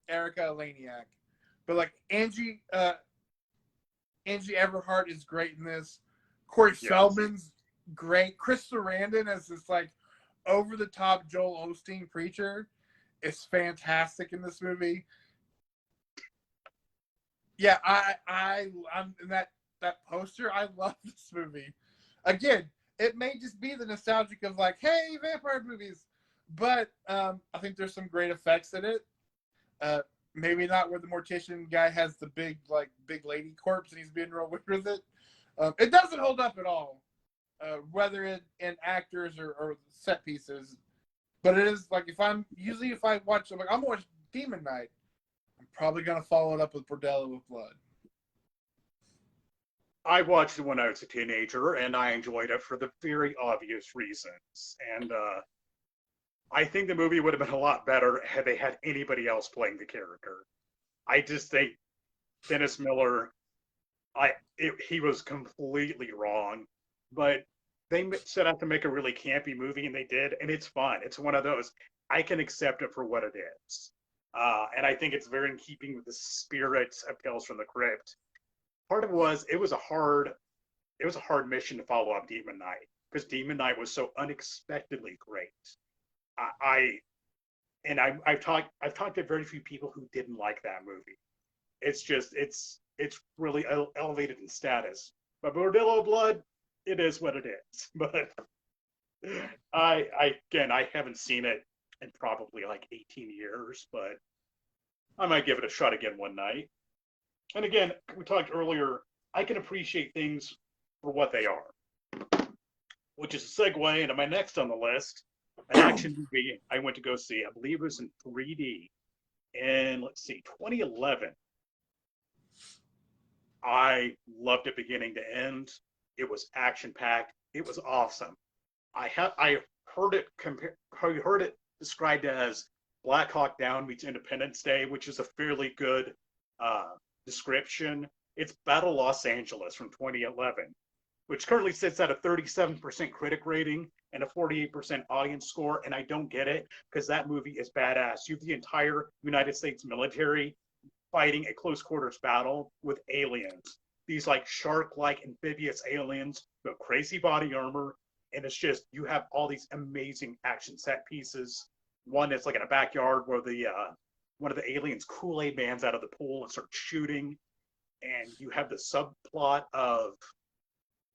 Erica Eleniak, but Angie Everhart is great in this. Corey Feldman's great. Chris Sarandon as this over the top Joel Osteen preacher is fantastic in this movie. Yeah, I'm in that poster. I love this movie. Again, it may just be the nostalgic of hey, vampire movies, but I think there's some great effects in it. Maybe not where the mortician guy has the big lady corpse and he's being real weird with it. It doesn't hold up at all, whether in actors or set pieces. But it is if I watch, I'm gonna watch Demon Knight. I'm probably gonna follow it up with Bordello of Blood. I watched it when I was a teenager, and I enjoyed it for the very obvious reasons. And I think the movie would have been a lot better had they had anybody else playing the character. I just think Dennis Miller, he was completely wrong, but they set out to make a really campy movie, and they did, and it's fun. It's one of those I can accept it for what it is, and I think it's very in keeping with the spirit of Tales from the Crypt. Part of it was it was a hard mission to follow up Demon Knight because Demon Knight was so unexpectedly great. I and I've talked to very few people who didn't like that movie. It's just it's really elevated in status. But Bordello Blood, it is what it is. But I haven't seen it in probably like 18 years, but I might give it a shot again one night. And again, we talked earlier, I can appreciate things for what they are, which is a segue into my next on the list, an action movie I went to go see. I believe it was in 3D in, let's see, 2011. I loved it beginning to end. It was action packed. It was awesome. I heard it described as Black Hawk Down meets Independence Day, which is a fairly good description. It's Battle Los Angeles from 2011, which currently sits at a 37% critic rating and a 48% audience score. And I don't get it because that movie is badass. You have the entire United States military fighting a close quarters battle with aliens. These like shark-like amphibious aliens with crazy body armor. And it's just, you have all these amazing action set pieces. One is like in a backyard where one of the aliens Kool-Aid Man's out of the pool and starts shooting. And you have the subplot of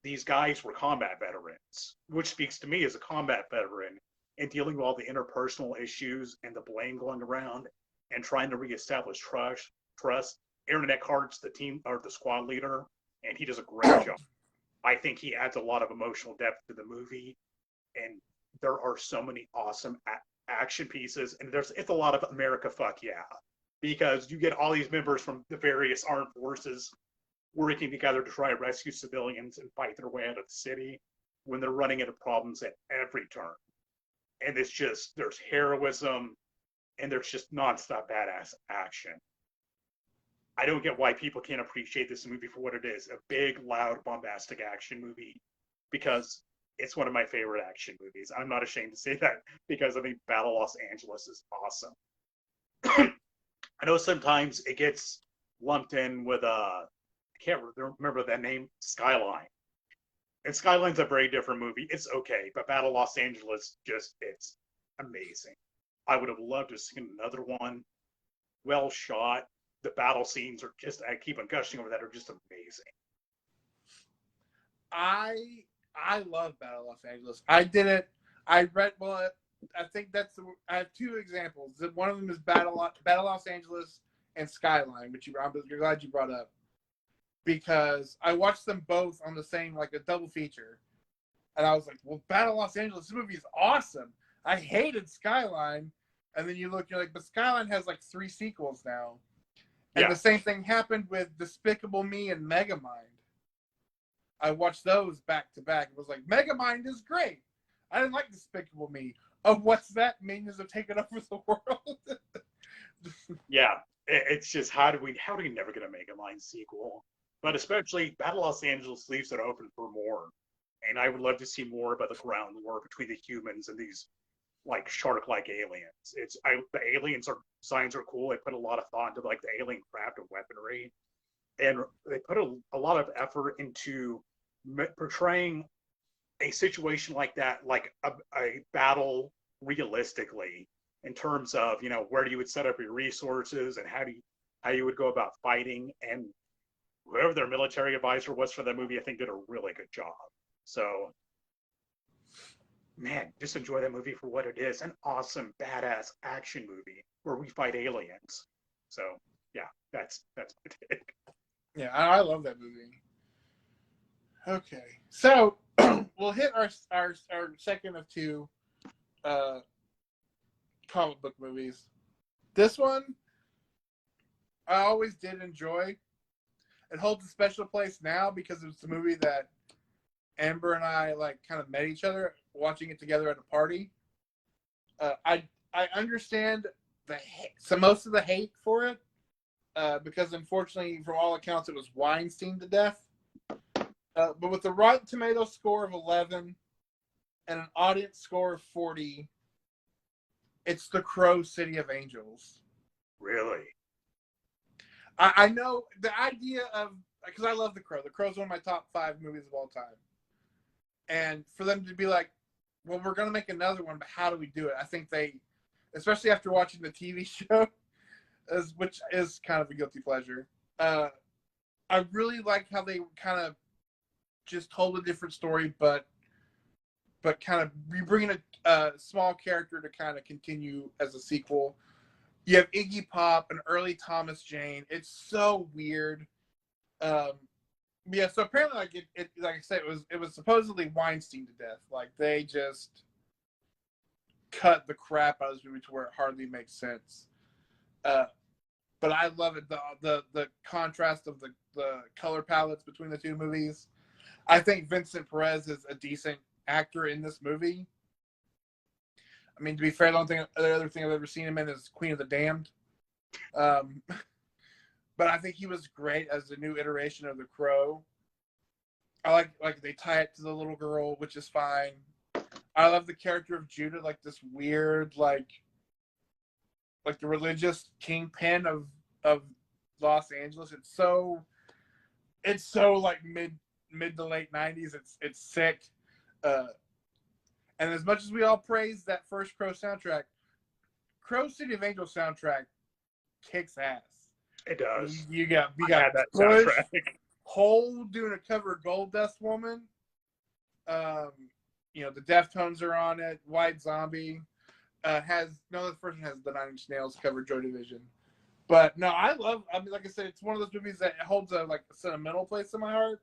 these guys were combat veterans, which speaks to me as a combat veteran and dealing with all the interpersonal issues and the blame going around and trying to reestablish trust. Aaron Eckhart's the team or the squad leader, and he does a great job. I think he adds a lot of emotional depth to the movie, and there are so many awesome action pieces, and it's a lot of America fuck yeah, because you get all these members from the various armed forces working together to try to rescue civilians and fight their way out of the city when they're running into problems at every turn. And it's just, there's heroism and there's just nonstop badass action. I don't get why people can't appreciate this movie for what it is, a big, loud, bombastic action movie, because it's one of my favorite action movies. I'm not ashamed to say that because I think Battle Los Angeles is awesome. I know sometimes it gets lumped in with I can't remember that name, Skyline. And Skyline's a very different movie. It's okay, but Battle Los Angeles it's amazing. I would have loved to have seen another one. Well shot. The battle scenes are just, I keep on gushing over that, are just amazing. I love Battle Los Angeles. I did it. I think I have two examples. One of them is Battle Los Angeles and Skyline, which you're glad you brought up, because I watched them both on the same, like a double feature, and I was like, well, Battle Los Angeles, this movie is awesome. I hated Skyline, and then you're like, but Skyline has like 3 sequels now. And the same thing happened with Despicable Me and Megamind. I watched those back to back. It was like, Megamind is great. I didn't like Despicable Me. Oh, what's that? Minions have taken over the world. Yeah, it's just how do we never get a Megamind sequel? But especially Battle Los Angeles leaves it open for more. And I would love to see more about the ground war between the humans and these like shark-like aliens. The aliens designs are cool. They put a lot of thought into like the alien craft and weaponry, and they put a lot of effort into portraying a situation like that, like a battle realistically, in terms of where you would set up your resources and how you would go about fighting. And whoever their military advisor was for that movie, I think did a really good job. So, man, just enjoy that movie for what it is, an awesome, badass action movie where we fight aliens. So, yeah, that's my take. Yeah, I love that movie. Okay, so we'll hit our second of 2 comic book movies. This one I always did enjoy. It holds a special place now because it's a movie that Amber and I like kind of met each other watching it together at a party. I understand most of the hate for it, because unfortunately, from all accounts, it was Weinstein to death. But with the Rotten Tomatoes score of 11 and an audience score of 40, it's The Crow, City of Angels. Really? I know the idea of, because I love The Crow. The Crow's one of my top 5 movies of all time. And for them to be like, well, we're going to make another one, but how do we do it? I think they, especially after watching the TV show, which is kind of a guilty pleasure, I really like how they kind of just told a different story, but kind of bringing a small character to kind of continue as a sequel. You have Iggy Pop, an early Thomas Jane. It's so weird. Yeah, so apparently, like I said, it was supposedly Weinstein to death. Like, they just cut the crap out of this movie to where it hardly makes sense. But I love it. The contrast of the color palettes between the two movies. I think Vincent Perez is a decent actor in this movie. I mean, to be fair, the other thing I've ever seen him in is Queen of the Damned. But I think he was great as the new iteration of The Crow. I like they tie it to the little girl, which is fine. I love the character of Judah, like this weird, like the religious kingpin of Los Angeles. It's so like mid to late 90s. It's sick. And as much as we all praise that first Crow soundtrack, Crow City of Angels soundtrack kicks ass. It does. You got that Bush, soundtrack. Hole doing a cover of Gold Dust Woman. The Deftones are on it. White Zombie the first one has the Nine Inch Nails cover, Joy Division. But no, like I said, it's one of those movies that holds a sentimental place in my heart.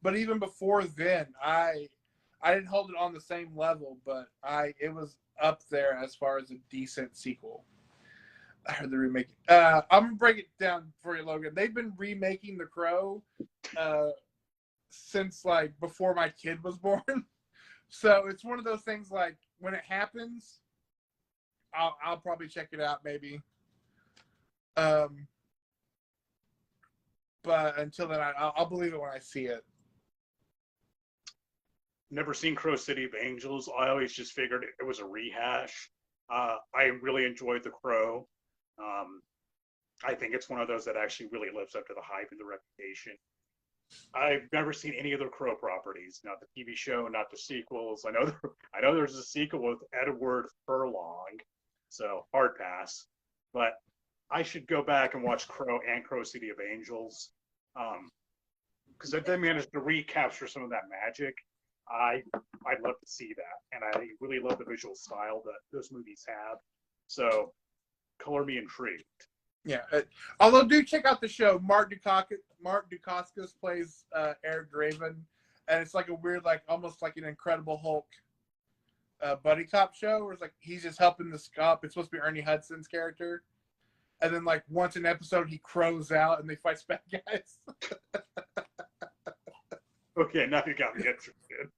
But even before then, I didn't hold it on the same level, but it was up there as far as a decent sequel. I heard the remake. I'm gonna break it down for you, Logan. They've been remaking The Crow since before my kid was born. So it's one of those things, like, when it happens, I'll probably check it out maybe. But until then, I'll believe it when I see it. Never seen Crow City of Angels. I always just figured it was a rehash. I really enjoyed The Crow. I think it's one of those that actually really lives up to the hype and the reputation. I've never seen any of the Crow properties, not the TV show, not the sequels. I know there's a sequel with Edward Furlong, so hard pass. But I should go back and watch Crow and Crow City of Angels, because if they managed to recapture some of that magic, I'd love to see that, and I really love the visual style that those movies have. So, color me intrigued. Yeah. Although, do check out the show. Mark Dacascos plays Eric Draven, and it's like a weird, almost like an Incredible Hulk buddy cop show, where it's he's just helping the cop. It's supposed to be Ernie Hudson's character, and then once an episode he crows out and they fight bad guys. Okay, now you got me interested.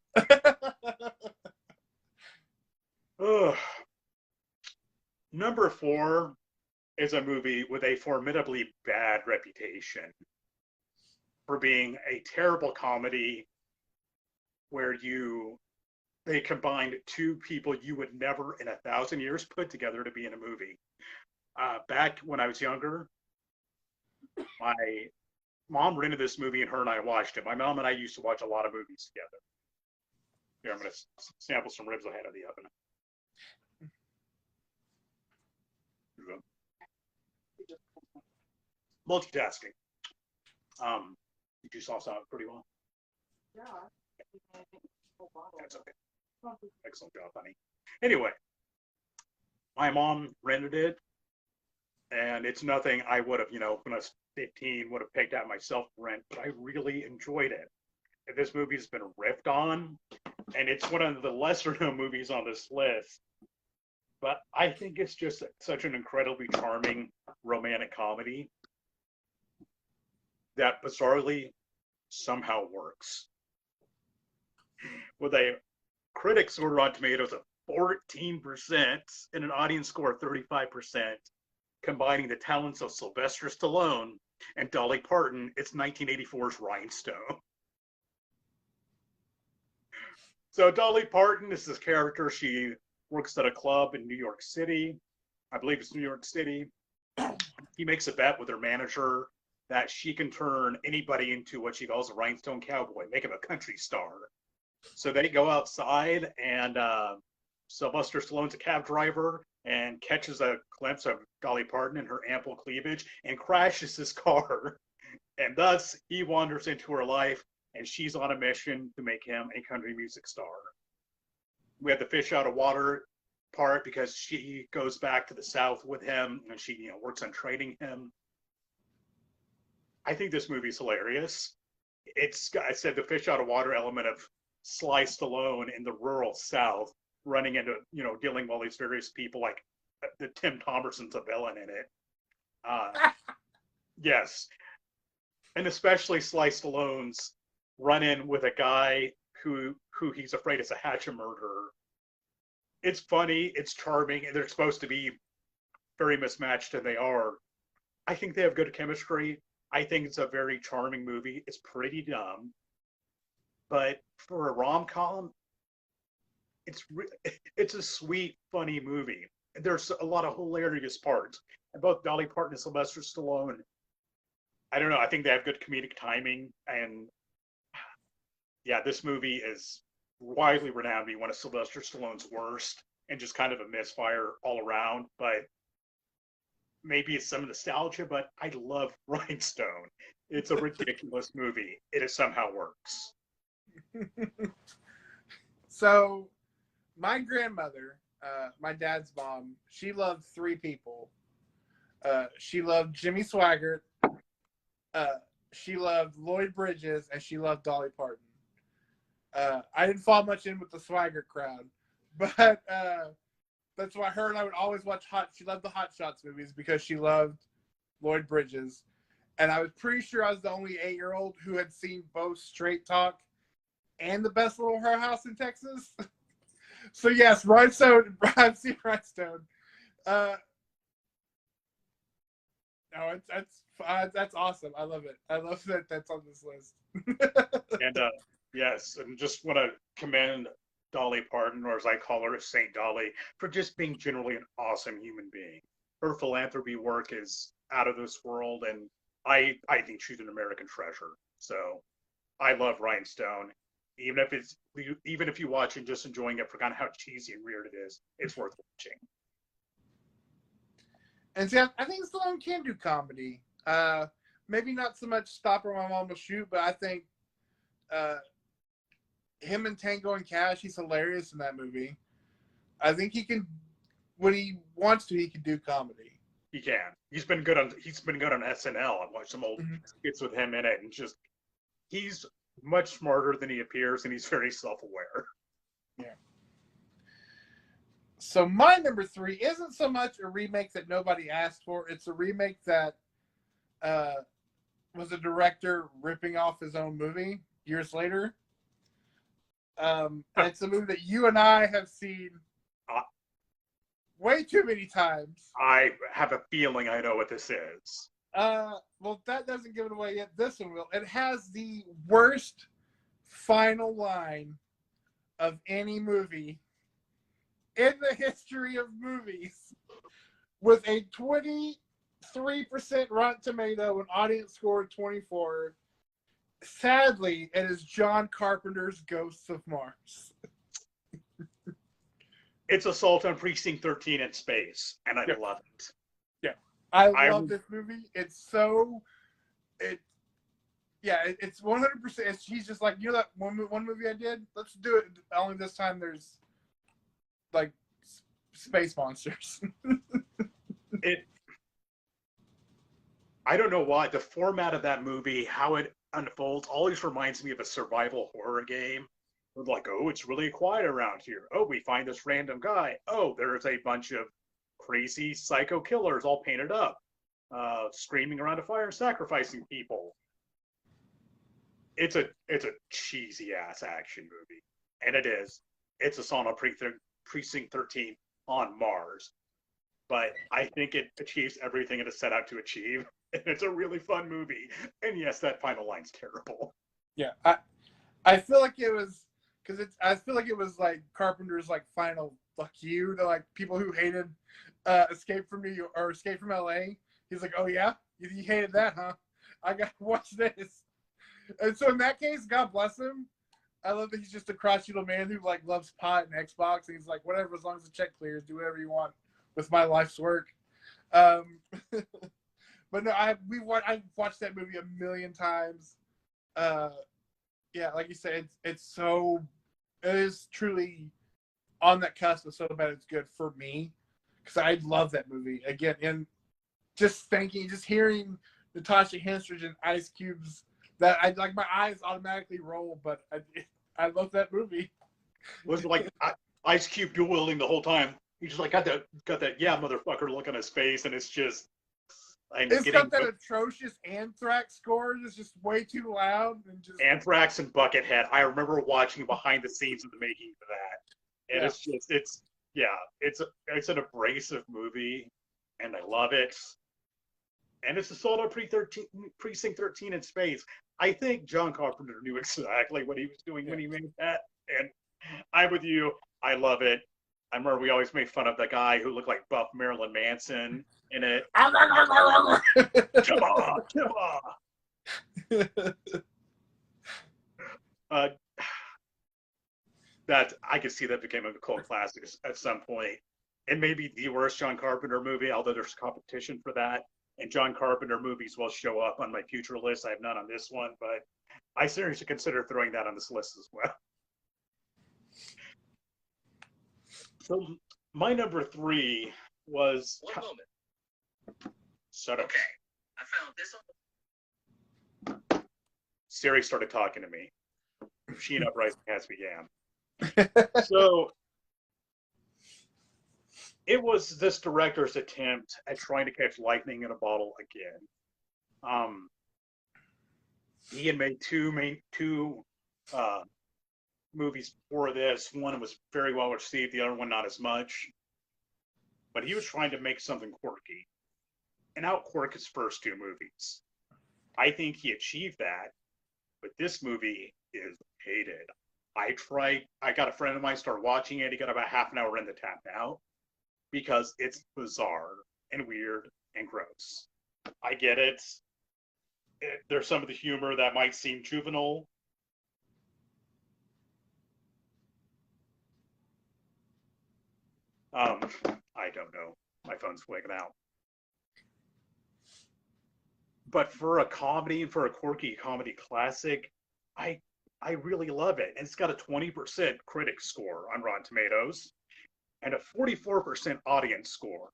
Number 4 is a movie with a formidably bad reputation for being a terrible comedy where they combined 2 people you would never in 1,000 years put together to be in a movie. Back when I was younger, my mom rented this movie and her and I watched it. My mom and I used to watch a lot of movies together. Here, I'm going to sample some ribs I had in the oven. Multitasking. Did you sauce out pretty well? Yeah. That's okay. Excellent job, honey. Anyway, my mom rented it, and it's nothing I would have, when I was 15, would have picked out myself to rent, but I really enjoyed it. And this movie's been ripped on, and it's one of the lesser-known movies on this list. But I think it's just such an incredibly charming romantic comedy that bizarrely somehow works. With a critic score on Tomatoes of 14% and an audience score of 35%, combining the talents of Sylvester Stallone and Dolly Parton. It's 1984's Rhinestone. So Dolly Parton is this character. She works at a club in New York City. I believe it's New York City. He makes a bet with her manager that she can turn anybody into what she calls a rhinestone cowboy, make him a country star. So they go outside, and Sylvester Stallone's a cab driver and catches a glimpse of Dolly Parton and her ample cleavage and crashes his car. And thus he wanders into her life, and she's on a mission to make him a country music star. We have the fish out of water part because she goes back to the South with him, and she works on training him. I think this movie's hilarious. I said the fish out of water element of Sly Stallone in the rural South running into, dealing with all these various people, like the Tim Thomerson's a villain in it. Yes. And especially Sly Stallone's run-in with a guy who he's afraid is a hatchet murderer. It's funny, it's charming, and they're supposed to be very mismatched, and they are. I think they have good chemistry. I think it's a very charming movie. It's pretty dumb. But for a rom-com, it's a sweet, funny movie. There's a lot of hilarious parts. And both Dolly Parton and Sylvester Stallone, I don't know, I think they have good comedic timing. And yeah, this movie is widely renowned to be one of Sylvester Stallone's worst and just kind of a misfire all around. But maybe it's some nostalgia, but I love Rhinestone. It's a ridiculous movie. It somehow works. So, my grandmother, my dad's mom, she loved three people. She loved Jimmy Swaggart, she loved Lloyd Bridges, and she loved Dolly Parton. I didn't fall much in with the Swaggart crowd, but that's why her and I would always watch she loved the Hot Shots movies because she loved Lloyd Bridges. And I was pretty sure I was the only 8-year-old who had seen both Straight Talk and The Best Little House in Texas. So yes, Rhinestone, I've seen Rhinestone. No, that's awesome. I love it. I love that that's on this list. And yes, and just want to commend Dolly Parton, or as I call her, Saint Dolly, for just being generally an awesome human being. Her philanthropy work is out of this world, and I think she's an American treasure. So I love Rhinestone. Even if you watch and just enjoying it for kind of how cheesy and weird it is, it's worth watching. And see, I think Stallone can do comedy. Maybe not so much Stop or My Mom Will Shoot, but I think him and Tango and Cash, he's hilarious in that movie. I think he can, when he wants to, he can do comedy. He can. He's been good on SNL. I've watched some old skits with him in it, and just he's much smarter than he appears, and he's very self-aware. Yeah. So my number 3 isn't so much a remake that nobody asked for. It's a remake that was a director ripping off his own movie years later. It's a movie that you and I have seen way too many times. I have a feeling I know what this is. Well, that doesn't give it away yet. This one will. It has the worst final line of any movie in the history of movies, with a 23% Rotten Tomato and audience score of 24. Sadly, it is John Carpenter's Ghosts of Mars. It's Assault on Precinct 13 in space, and I love it. Yeah, I love this movie. It's 100%. He's just like, that one movie I did? Let's do it. Only this time there's like space monsters. I don't know why the format of that movie, how it unfolds, always reminds me of a survival horror game. We're like, oh, it's really quiet around here. Oh, we find this random guy. Oh, there's a bunch of crazy psycho killers all painted up, screaming around a fire, sacrificing people. It's a cheesy ass action movie, and it is. It's Assault on Precinct 13 on Mars, but I think it achieves everything it is set out to achieve. And it's a really fun movie. And yes, that final line's terrible. Yeah, I feel like it was because I feel like it was like Carpenter's like final fuck you to like people who hated Escape from New York or Escape from LA. He's like, oh yeah, you hated that, huh? I got to watch this. And so in that case, God bless him. I love that he's just a crotchety little man who like loves pot and Xbox. And he's like, whatever, as long as the check clears, do whatever you want with my life's work. But no, I've watched that movie a million times. Yeah, like you said, it is truly on that cusp of so bad it's good for me, because I love that movie again. And just hearing Natasha Henstridge and Ice Cube's, that I like, my eyes automatically roll. But I love that movie. It was like Ice Cube dual wielding the whole time. He just like got that yeah motherfucker look on his face, and it's just. It's got that atrocious Anthrax score that's just way too loud and just Anthrax and Buckethead. I remember watching behind the scenes of the making of that, and it's an abrasive movie, and I love it. And it's a solo Precinct 13 in space. I think John Carpenter knew exactly what he was doing when he made that, and I'm with you. I love it. I remember we always made fun of the guy who looked like buff Marilyn Manson in it. Come on. That I could see that became a cult classic at some point. It may be the worst John Carpenter movie, although there's competition for that. And John Carpenter movies will show up on my future list. I have none on this one, but I seriously consider throwing that on this list as well. So my number 3 was. One moment. Shut up. Okay, I found this on. Siri started talking to me. She and Uprising has began. So it was this director's attempt at trying to catch lightning in a bottle again. He had made two movies before this. One was very well received, the other one not as much. But he was trying to make something quirky and outquirk his first 2 movies. I think he achieved that, but this movie is hated. I got a friend of mine started watching it. He got about half an hour in, the tapped out because it's bizarre and weird and gross. I get it. There's some of the humor that might seem juvenile. I don't know. My phone's wigging out. But for a comedy and for a quirky comedy classic, I really love it. And it's got a 20% critic score on Rotten Tomatoes and a 44% audience score.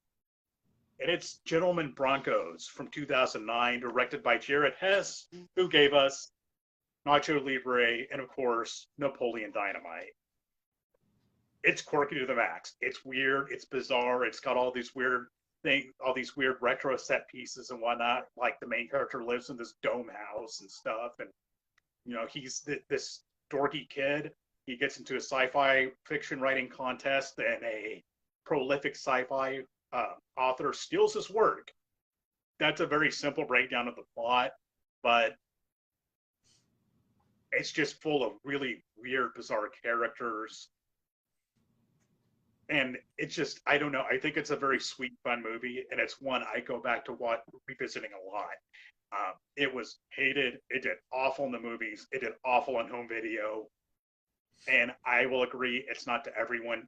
And it's Gentlemen Broncos from 2009, directed by Jared Hess, who gave us Nacho Libre and, of course, Napoleon Dynamite. It's quirky to the max. It's weird. It's bizarre. It's got all these weird things, all these weird retro set pieces and whatnot. Like the main character lives in this dome house and stuff. And, you know, he's this dorky kid. He gets into a sci-fi fiction writing contest, and a prolific sci-fi author steals his work. That's a very simple breakdown of the plot, but it's just full of really weird, bizarre characters. And it's just, I don't know. I think it's a very sweet, fun movie, and it's one I go back to revisiting a lot. It was hated. It did awful in the movies. It did awful on home video. And I will agree, it's not to everyone's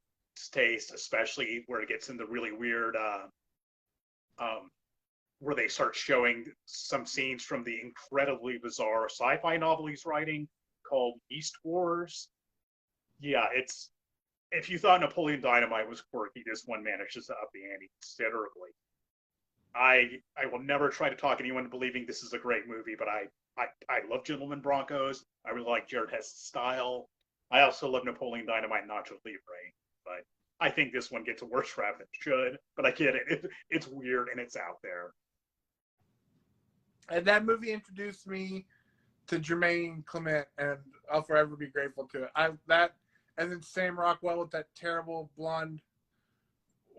taste, especially where it gets into really weird, where they start showing some scenes from the incredibly bizarre sci-fi novel he's writing called East Wars. Yeah, if you thought Napoleon Dynamite was quirky, this one manages to up the ante considerably. I will never try to talk anyone into believing this is a great movie, but I love Gentlemen Broncos. I really like Jared Hess' style. I also love Napoleon Dynamite and Nacho Libre, but I think this one gets a worse rap than it should. But I get it. It's weird and it's out there. And that movie introduced me to Jermaine Clement, and I'll forever be grateful to it. and then Sam Rockwell with that terrible blonde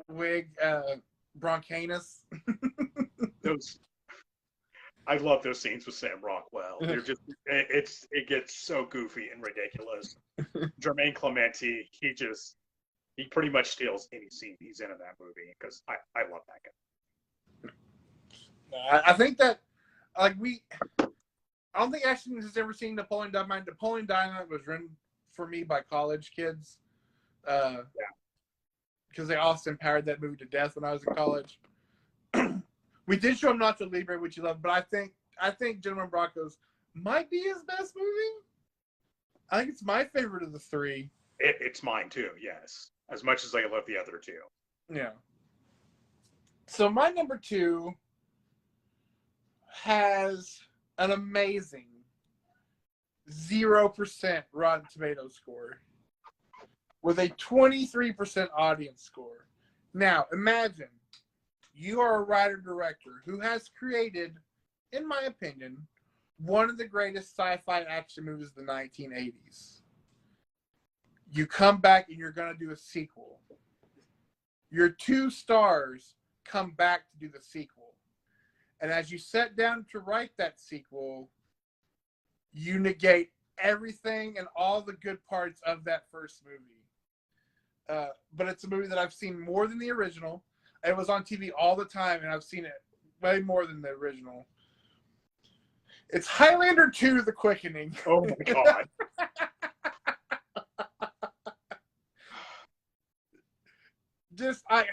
wig, Broncanus. I love those scenes with Sam Rockwell. They're just it gets so goofy and ridiculous. Jermaine Clementi, he pretty much steals any scene he's in that movie because I love that guy. I think that I don't think Ashton has ever seen Napoleon Dynamite. Napoleon Dynamite was written for me by college kids. Because they also empowered that movie to death when I was in college. We did show him Nacho Libre, which you love, but I think Gentleman Broncos might be his best movie. I think it's my favorite of the three. It's mine too, yes. As much as I love the other two. Yeah. So my number 2 has an amazing 0% Rotten Tomatoes score with a 23% audience score. Now, imagine you are a writer-director who has created, in my opinion, one of the greatest sci-fi action movies of the 1980s. You come back and you're going to do a sequel. Your 2 stars come back to do the sequel. And as you sit down to write that sequel, you negate everything and all the good parts of that first movie. But it's a movie that I've seen more than the original. It was on TV all the time, and I've seen it way more than the original. It's Highlander 2: The Quickening. Oh my God.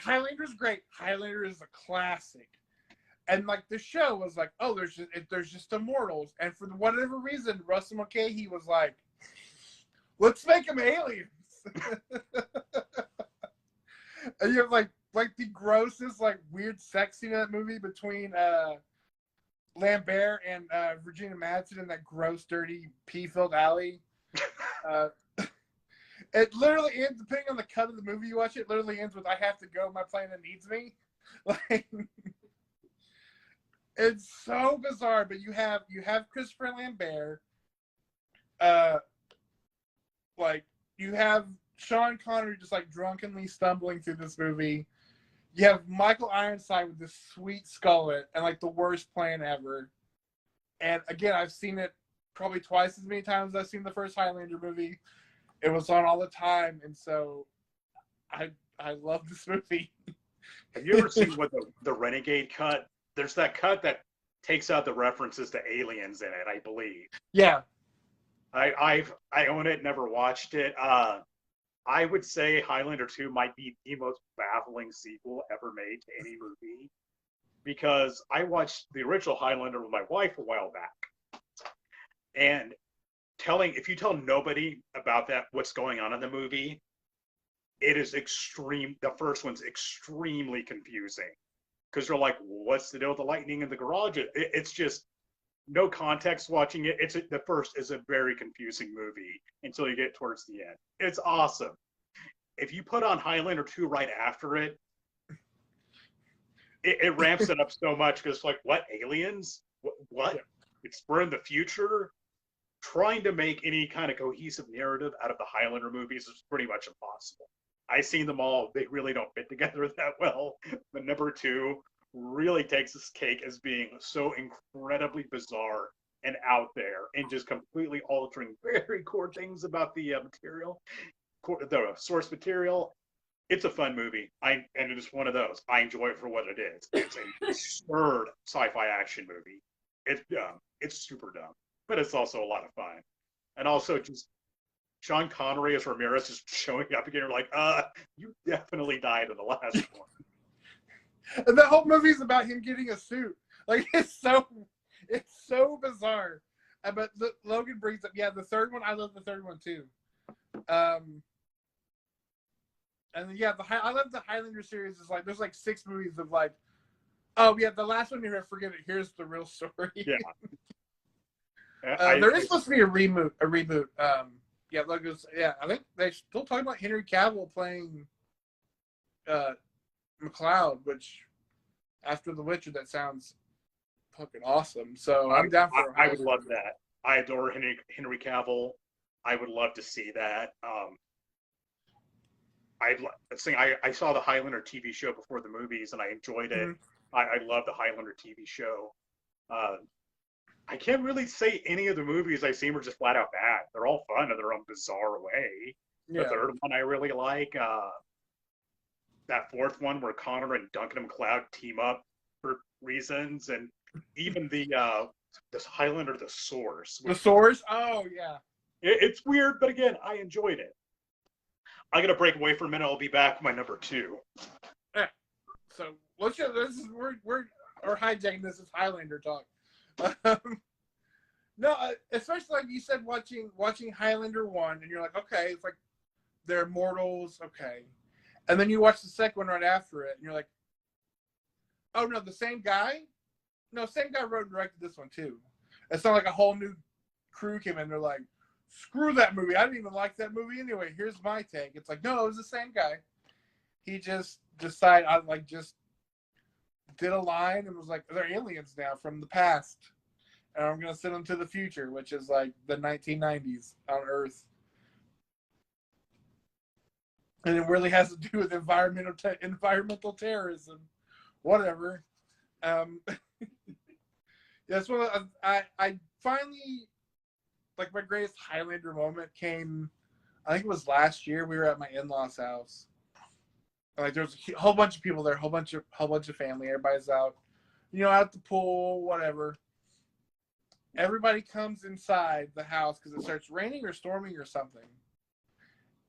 Highlander's great. Highlander is a classic. And like the show was like, oh, there's just immortals. And for whatever reason, Russell Mulcahy was like, let's make them aliens. And you have like the grossest, like weird sex scene in that movie between Lambert and Virginia Madsen in that gross, dirty, pee-filled alley. It literally ends, depending on the cut of the movie you watch, it literally ends with "I have to go, my planet needs me." Like, it's so bizarre. But you have Christopher Lambert, like you have Sean Connery just like drunkenly stumbling through this movie. You have Michael Ironside with this sweet skullet and like the worst plan ever. And again, I've seen it probably twice as many times as I've seen the first Highlander movie. It was on all the time, and so I love this movie. Have you ever seen what the Renegade cut? There's that cut that takes out the references to aliens in it, I believe. Yeah. I own it, never watched it. I would say Highlander 2 might be the most baffling sequel ever made to any movie, because I watched the original Highlander with my wife a while back, and if you tell nobody about what's going on in the movie, it is extreme. The first one's extremely confusing because they're like, what's the deal with the lightning in the garage? It's just no context watching it. The first is a very confusing movie until you get towards the end. It's awesome. If you put on Highlander 2 right after it ramps it up so much because like, what, aliens? What? We're in the future? Trying to make any kind of cohesive narrative out of the Highlander movies is pretty much impossible. I've seen them all. They really don't fit together that well. But number 2 really takes this cake as being so incredibly bizarre and out there and just completely altering very core things about the material, the source material. It's a fun movie. And it is one of those. I enjoy it for what it is. It's an absurd sci-fi action movie. It's dumb. It's super dumb. But it's also a lot of fun. And also just Sean Connery as Ramirez just showing up again. You're like, you definitely died in the last one. And the whole movie is about him getting a suit. Like, it's so bizarre. But Logan brings up, the third one, I love the third one too. And I love the Highlander series. Is like, there's like 6 movies of like, oh yeah, the last one here, forget it. Here's the real story. Yeah. There is supposed to be a reboot. I think they're still talking about Henry Cavill playing McLeod, which after The Witcher, that sounds fucking awesome. So I'm down for. I would love that. I adore Henry Cavill. I would love to see that. I saw the Highlander TV show before the movies, and I enjoyed it. Mm-hmm. I love the Highlander TV show. I can't really say any of the movies I've seen were just flat out bad. They're all fun in their own bizarre way. Yeah. The third one I really like. That fourth one where Connor and Duncan MacLeod team up for reasons, and even this Highlander the Source. The Source? Oh yeah. It's weird, but again, I enjoyed it. I'm gonna break away for a minute. I'll be back with my number 2. Yeah. So let's just we're hijacking this as Highlander talk. No, especially like you said, watching Highlander 1, and you're like, okay, it's like they're immortals, okay, and then you watch the second one right after it, and you're like, oh no, the same guy? No, same guy wrote and directed this one too. It's not like a whole new crew came in. They're like, screw that movie. I didn't even like that movie anyway. Here's my take. It's like, no, it was the same guy. He just decided, just did a line and was like, they're aliens now from the past. And I'm going to send them to the future, which is like the 1990s on Earth. And it really has to do with environmental terrorism. Whatever. That's what I finally, like, my greatest Highlander moment came, I think it was last year. We were at my in-laws' house. Like, there's a whole bunch of people there, whole bunch of family. Everybody's out, at the pool, whatever. Everybody comes inside the house because it starts raining or storming or something.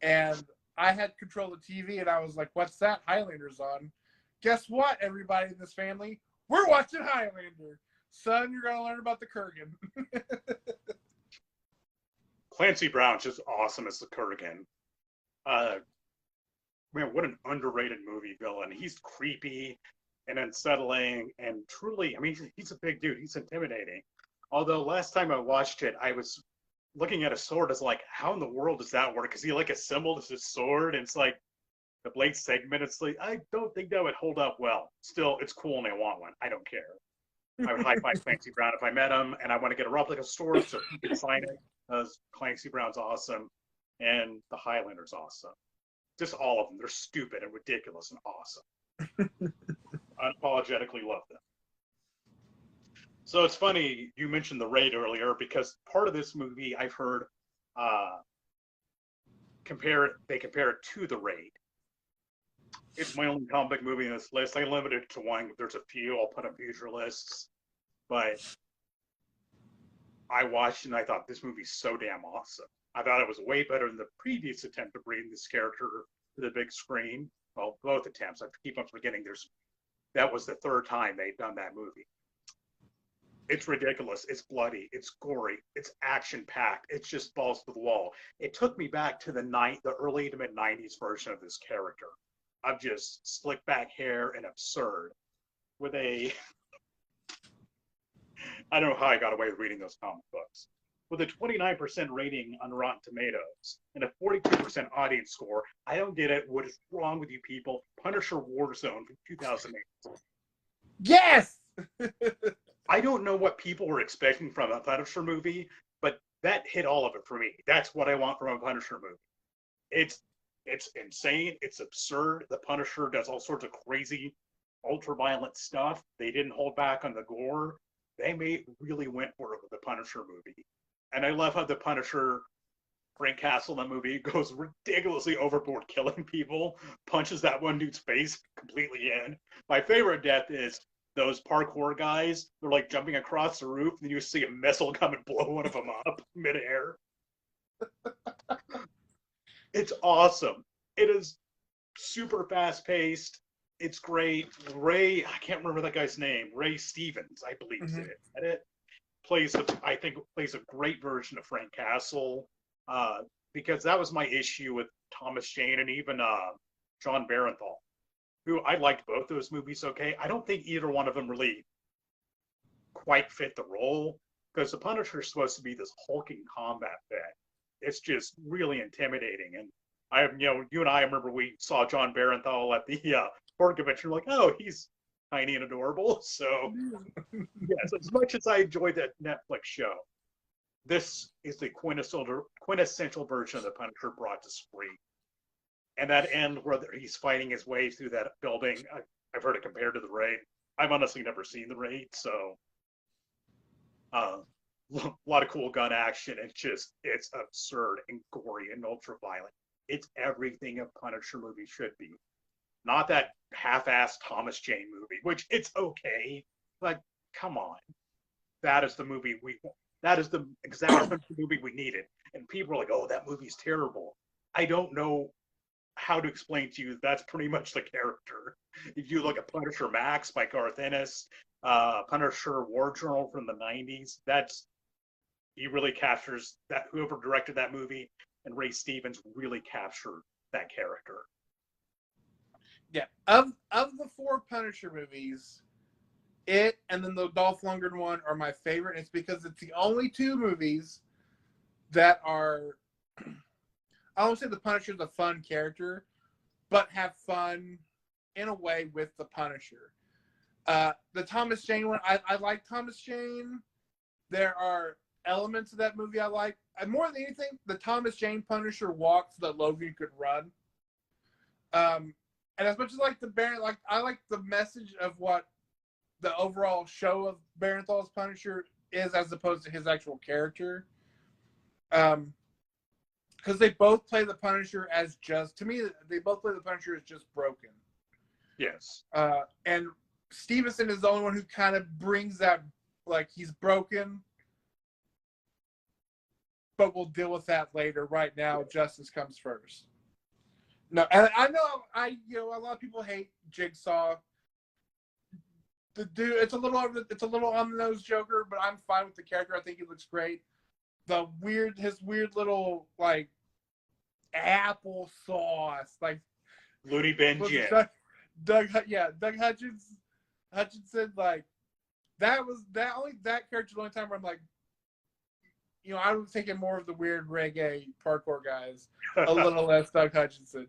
And I had control of the TV, and I was like, what's that? Highlander's on. Guess what, everybody in this family? We're watching Highlander. Son, you're going to learn about the Kurgan. Clancy Brown's just awesome as the Kurgan. Man, what an underrated movie villain. He's creepy and unsettling and truly, I mean, he's a big dude. He's intimidating. Although last time I watched it, I was looking at a sword as like, how in the world does that work? Because he like assembled his sword, and it's like the blade segment. It's like, I don't think that would hold up well. Still, it's cool and I want one. I don't care. I would high five Clancy Brown if I met him, and I want to get a replica sword so he can sign it. Because Clancy Brown's awesome, and the Highlander's awesome. Just all of them. They're stupid and ridiculous and awesome. Unapologetically love them. So it's funny you mentioned The Raid earlier, because part of this movie I've heard they compare it to The Raid. It's my only comic movie in this list. I limited it to one. There's a few I'll put on future lists, but I watched and I thought this movie's so damn awesome. I thought it was way better than the previous attempt to bring this character to the big screen. Well, both attempts. I keep on forgetting that was the third time they'd done that movie. It's ridiculous. It's bloody. It's gory. It's action-packed. It's just balls to the wall. It took me back to the early to mid-90s version of this character. Of just slick back hair and absurd. With I don't know how I got away with reading those comic books. With a 29% rating on Rotten Tomatoes and a 42% audience score, I don't get it. What is wrong with you people? Punisher Warzone from 2008. Yes! I don't know what people were expecting from a Punisher movie, but that hit all of it for me. That's what I want from a Punisher movie. It's insane. It's absurd. The Punisher does all sorts of crazy, ultra-violent stuff. They didn't hold back on the gore. They really went for it with the Punisher movie. And I love how the Punisher, Frank Castle in the movie, goes ridiculously overboard killing people, punches that one dude's face completely in. My favorite death is those parkour guys. They're like jumping across the roof, and you see a missile come and blow one of them up midair. It's awesome. It is super fast-paced. It's great. Ray, I can't remember that guy's name. Ray Stevens, I believe it. Plays a great version of Frank Castle, because that was my issue with Thomas Jane and even John Barenthal, who I liked both those movies okay. I don't think either one of them really quite fit the role, because the Punisher is supposed to be this hulking combat vet. It's just really intimidating. And you and I remember we saw John Barenthal at the horror convention. We're like, oh, he's tiny and adorable. So, yes, as much as I enjoyed that Netflix show, this is the quintessential version of the Punisher brought to screen. And that end where he's fighting his way through that building, I've heard it compared to The Raid. I've honestly never seen The Raid, so a lot of cool gun action. It's absurd and gory and ultra violent. It's everything a Punisher movie should be. Not that half-assed Thomas Jane movie, which it's okay, but come on. That is the movie that is the exact movie we needed. And people are like, oh, that movie's terrible. I don't know how to explain to you that's pretty much the character. If you look at Punisher Max by Garth Ennis, Punisher War Journal from the 90s, he really captures that. Whoever directed that movie and Ray Stevens really captured that character. Yeah, of the 4 Punisher movies, it and then the Dolph Lundgren one are my favorite. It's because it's the only 2 movies that are, I don't say the Punisher's a fun character, but have fun in a way with the Punisher. The Thomas Jane one, I like Thomas Jane. There are elements of that movie I like. And more than anything, the Thomas Jane Punisher walked so that Logan could run. And as much as I like the message of what the overall show of Barenthal's Punisher is, as opposed to his actual character. Because they both play the Punisher as they both play the Punisher as just broken. Yes. And Stevenson is the only one who kind of brings that, like, he's broken, but we'll deal with that later. Right now, justice comes first. No, and I know a lot of people hate Jigsaw. The dude, it's a little on the nose Joker, but I'm fine with the character. I think he looks great. His weird little, like, applesauce, like Looney Bin Jim. Doug Hutchinson, like that character the only time where I'm like, I was thinking more of the weird reggae parkour guys, a little less Doug Hutchinson.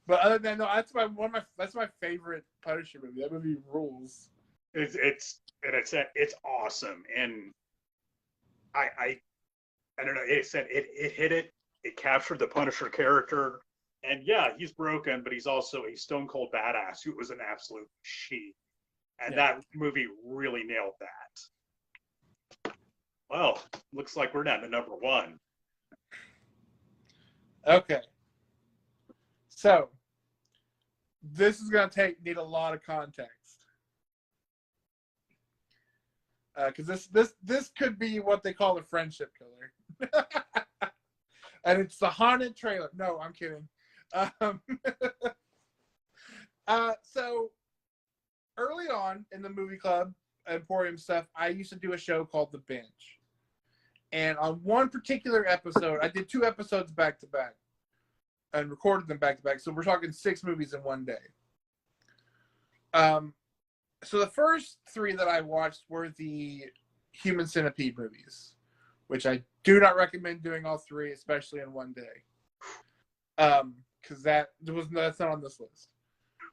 But other than that, no, that's my favorite Punisher movie. That movie rules. It's awesome, and I don't know. It said it hit it. It captured the Punisher character, and yeah, he's broken, but he's also a stone cold badass who was an absolute machine, and that movie really nailed that. Well, looks like we're down to number 1. Okay. So, this is going to need a lot of context. Because this could be what they call a friendship killer. And it's the haunted trailer. No, I'm kidding. So, early on in the Movie-Club Emporium stuff, I used to do a show called The Bench. And on one particular episode, I did 2 episodes back to back and recorded them back to back. So we're talking 6 movies in one day. So the first 3 that I watched were the Human Centipede movies, which I do not recommend doing all 3, especially in one day. Because that's not on this list.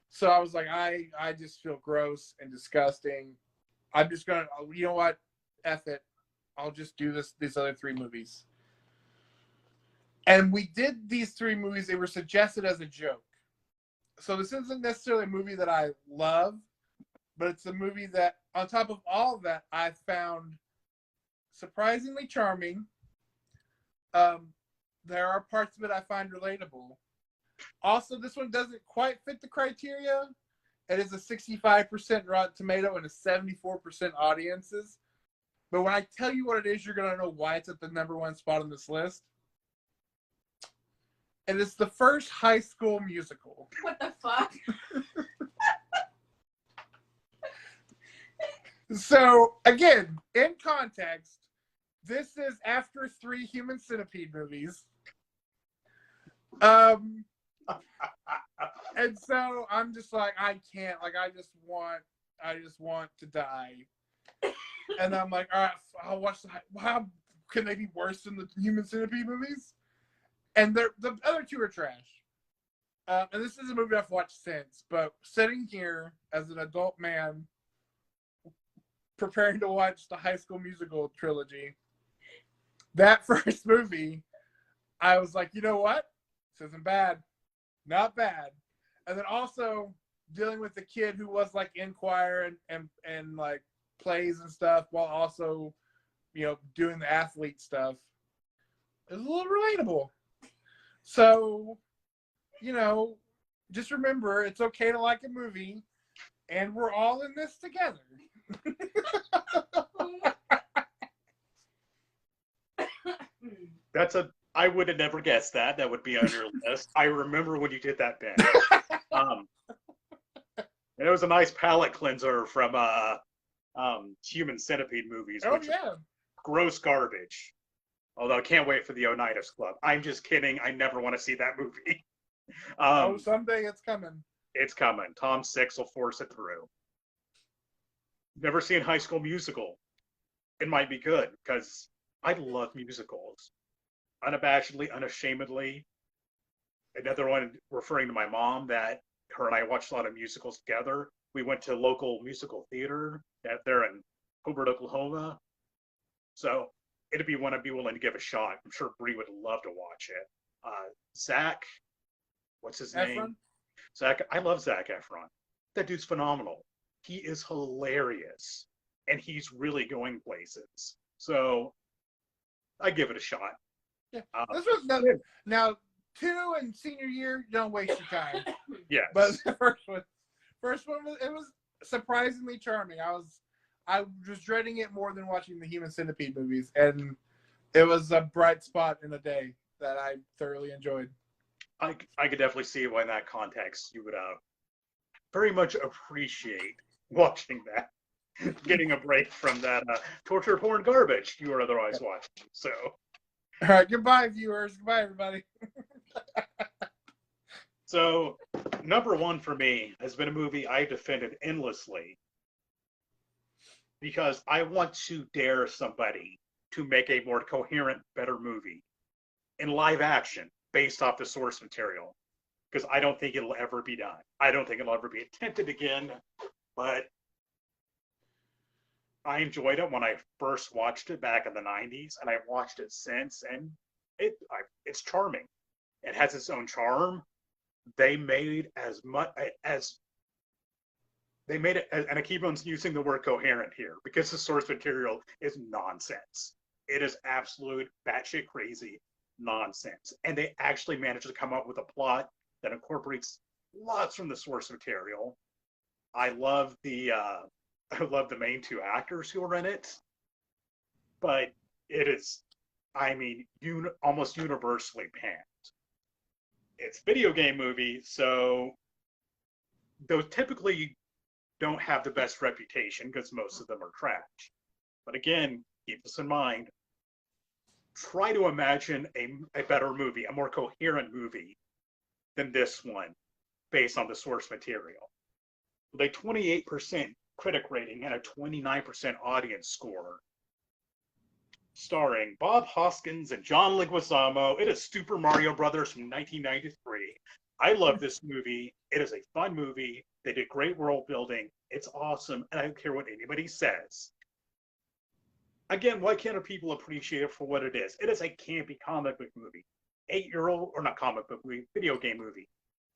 So I was like, I just feel gross and disgusting. I'm just gonna, you know what? F it. I'll just do these other 3 movies. And we did these 3 movies. They were suggested as a joke. So this isn't necessarily a movie that I love, but it's a movie that, on top of all of that, I found surprisingly charming. There are parts of it I find relatable. Also, this one doesn't quite fit the criteria. It is a 65% Rotten Tomato and a 74% audiences. But when I tell you what it is, you're going to know why it's at the number 1 spot on this list. And it's the first High School Musical. What the fuck? So, again, in context, this is after 3 Human Centipede movies. And so I'm just like, I can't. Like, I just want to die. And I'm like, all right, I'll watch how can they be worse than the Human Centipede movies? And the other 2 are trash. And this is a movie I've watched since. But sitting here as an adult man, preparing to watch the High School Musical trilogy, that first movie, I was like, you know what? This isn't bad. Not bad. And then also dealing with the kid who was like in choir and like plays and stuff while also, doing the athlete stuff. It was a little relatable. So, just remember it's okay to like a movie and we're all in this together. I would have never guessed that. That would be on your list. I remember when you did that, Ben. And it was a nice palate cleanser from Human Centipede movies, which is gross garbage. Although I can't wait for the Oneida Club. I'm just kidding. I never want to see that movie. Someday it's coming. It's coming. Tom Six will force it through. Never seen High School Musical. It might be good because I love musicals. Unabashedly, unashamedly. Another one referring to my mom that her and I watched a lot of musicals together. We went to local musical theater there in Hobart, Oklahoma. So it'd be one I'd be willing to give a shot. I'm sure Bree would love to watch it. Zach, what's his name? Zach. I love Zach Efron. That dude's phenomenal. He is hilarious, and he's really going places. So I give it a shot. Yeah, this was now 2 and senior year. Don't waste your time. Yes, but the first one it was surprisingly charming. I was dreading it more than watching the Human Centipede movies, and it was a bright spot in the day that I thoroughly enjoyed. I could definitely see why in that context you would very much appreciate watching that, getting a break from that torture porn garbage you were otherwise watching. So, all right, goodbye, viewers. Goodbye, everybody. So, number one for me has been a movie I defended endlessly because I want to dare somebody to make a more coherent, better movie in live action based off the source material, because I don't think it'll ever be done. I don't think it'll ever be attempted again, but I enjoyed it when I first watched it back in the 90s, and I've watched it since, and it's charming. It has its own charm. They made it, and I keep on using the word coherent here because the source material is nonsense. It is absolute batshit crazy nonsense. And they actually managed to come up with a plot that incorporates lots from the source material. I love the main 2 actors who are in it, but it is, almost universally panned. It's a video game movie, so those typically don't have the best reputation because most of them are trash. But again, keep this in mind. Try to imagine a better movie, a more coherent movie than this one based on the source material. With a 28% critic rating and a 29% audience score, starring Bob Hoskins and John Leguizamo. It is Super Mario Brothers from 1993. I love this movie. It is a fun movie. They did great world building. It's awesome, and I don't care what anybody says. Again, why can't people appreciate it for what it is? It is a campy comic book movie. 8-year-old, or not comic book movie, video game movie.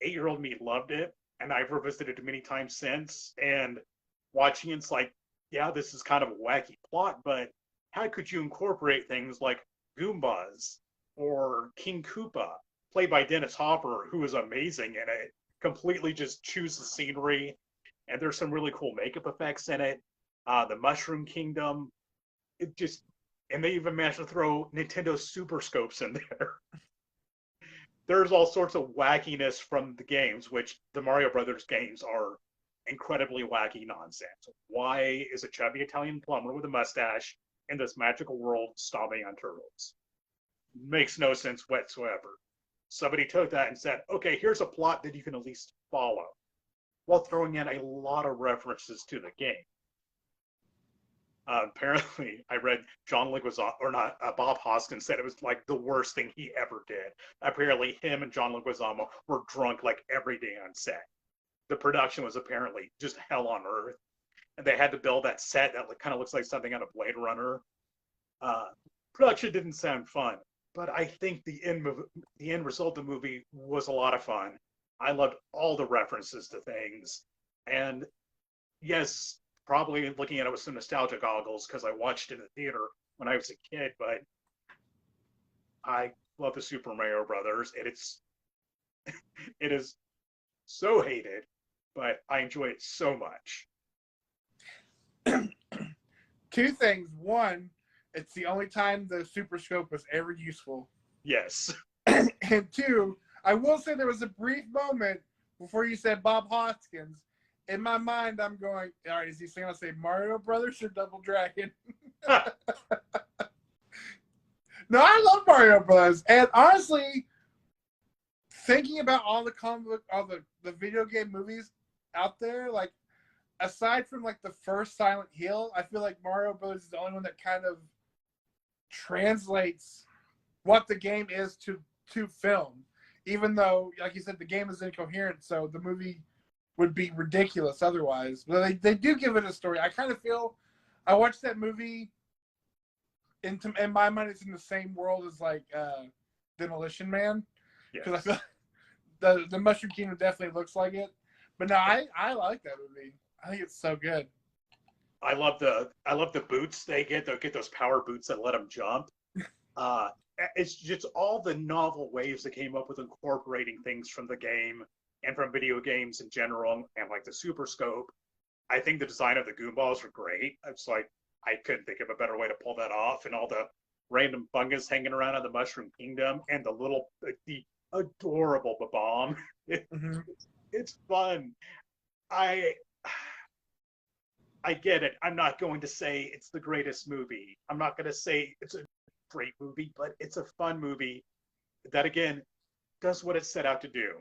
8-year-old me loved it, and I've revisited it many times since. And watching it's like, yeah, this is kind of a wacky plot, but how could you incorporate things like Goombas or King Koopa, played by Dennis Hopper, who is amazing in it, completely just chews the scenery, and there's some really cool makeup effects in it. The Mushroom Kingdom, and they even managed to throw Nintendo Super Scopes in there. There's all sorts of wackiness from the games, which the Mario Brothers games are incredibly wacky nonsense. Why is a chubby Italian plumber with a mustache in this magical world stomping on turtles? Makes no sense whatsoever. Somebody took that and said, okay, here's a plot that you can at least follow, while throwing in a lot of references to the game. Apparently, I read Bob Hoskins said it was like the worst thing he ever did. Apparently, him and John Leguizamo were drunk like every day on set. The production was apparently just hell on earth, and they had to build that set that kind of looks like something out of Blade Runner. Production didn't sound fun, but I think the end result of the movie was a lot of fun. I loved all the references to things. And yes, probably looking at it with some nostalgia goggles because I watched it in the theater when I was a kid, but I love the Super Mario Brothers, and it is so hated, but I enjoy it so much. Two things. One, it's the only time the Super Scope was ever useful. Yes. And two, I will say there was a brief moment before you said Bob Hoskins. In my mind, I'm going, all right, is he going to say Mario Brothers or Double Dragon? No, I love Mario Brothers. And honestly, thinking about all the video game movies out there, like, aside from like the first Silent Hill, I feel like Mario Brothers is the only one that kind of translates what the game is to film. Even though, like you said, the game is incoherent, so the movie would be ridiculous otherwise. But they do give it a story. I kind of feel I watched that movie. In my mind, it's in the same world as like Demolition Man, because I feel the Mushroom Kingdom definitely looks like it. But no, I like that movie. I think it's so good. I love the boots they get. They'll get those power boots that let them jump. It's just all the novel ways they came up with incorporating things from the game and from video games in general, and like the Super Scope. I think the design of the Goombas are great. It's like I couldn't think of a better way to pull that off, and all the random fungus hanging around in the Mushroom Kingdom, and the adorable Bomb. It's fun. I get it. I'm not going to say it's the greatest movie. I'm not going to say it's a great movie, but it's a fun movie that, again, does what it set out to do.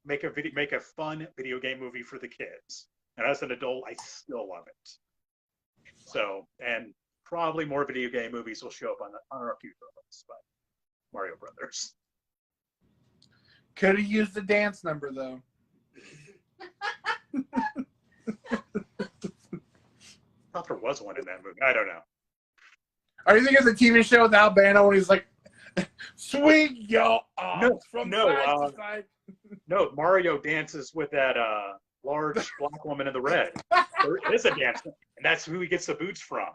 Make a fun video game movie for the kids. And as an adult, I still love it. So, and probably more video game movies will show up on our future list, but Mario Brothers. Could have used the dance number, though. I thought there was one in that movie. I don't know. Are you thinking of the TV show with Albano when he's like, swing your arms from side to side? No, Mario dances with that large black woman in the red. There is a dance, and that's who he gets the boots from.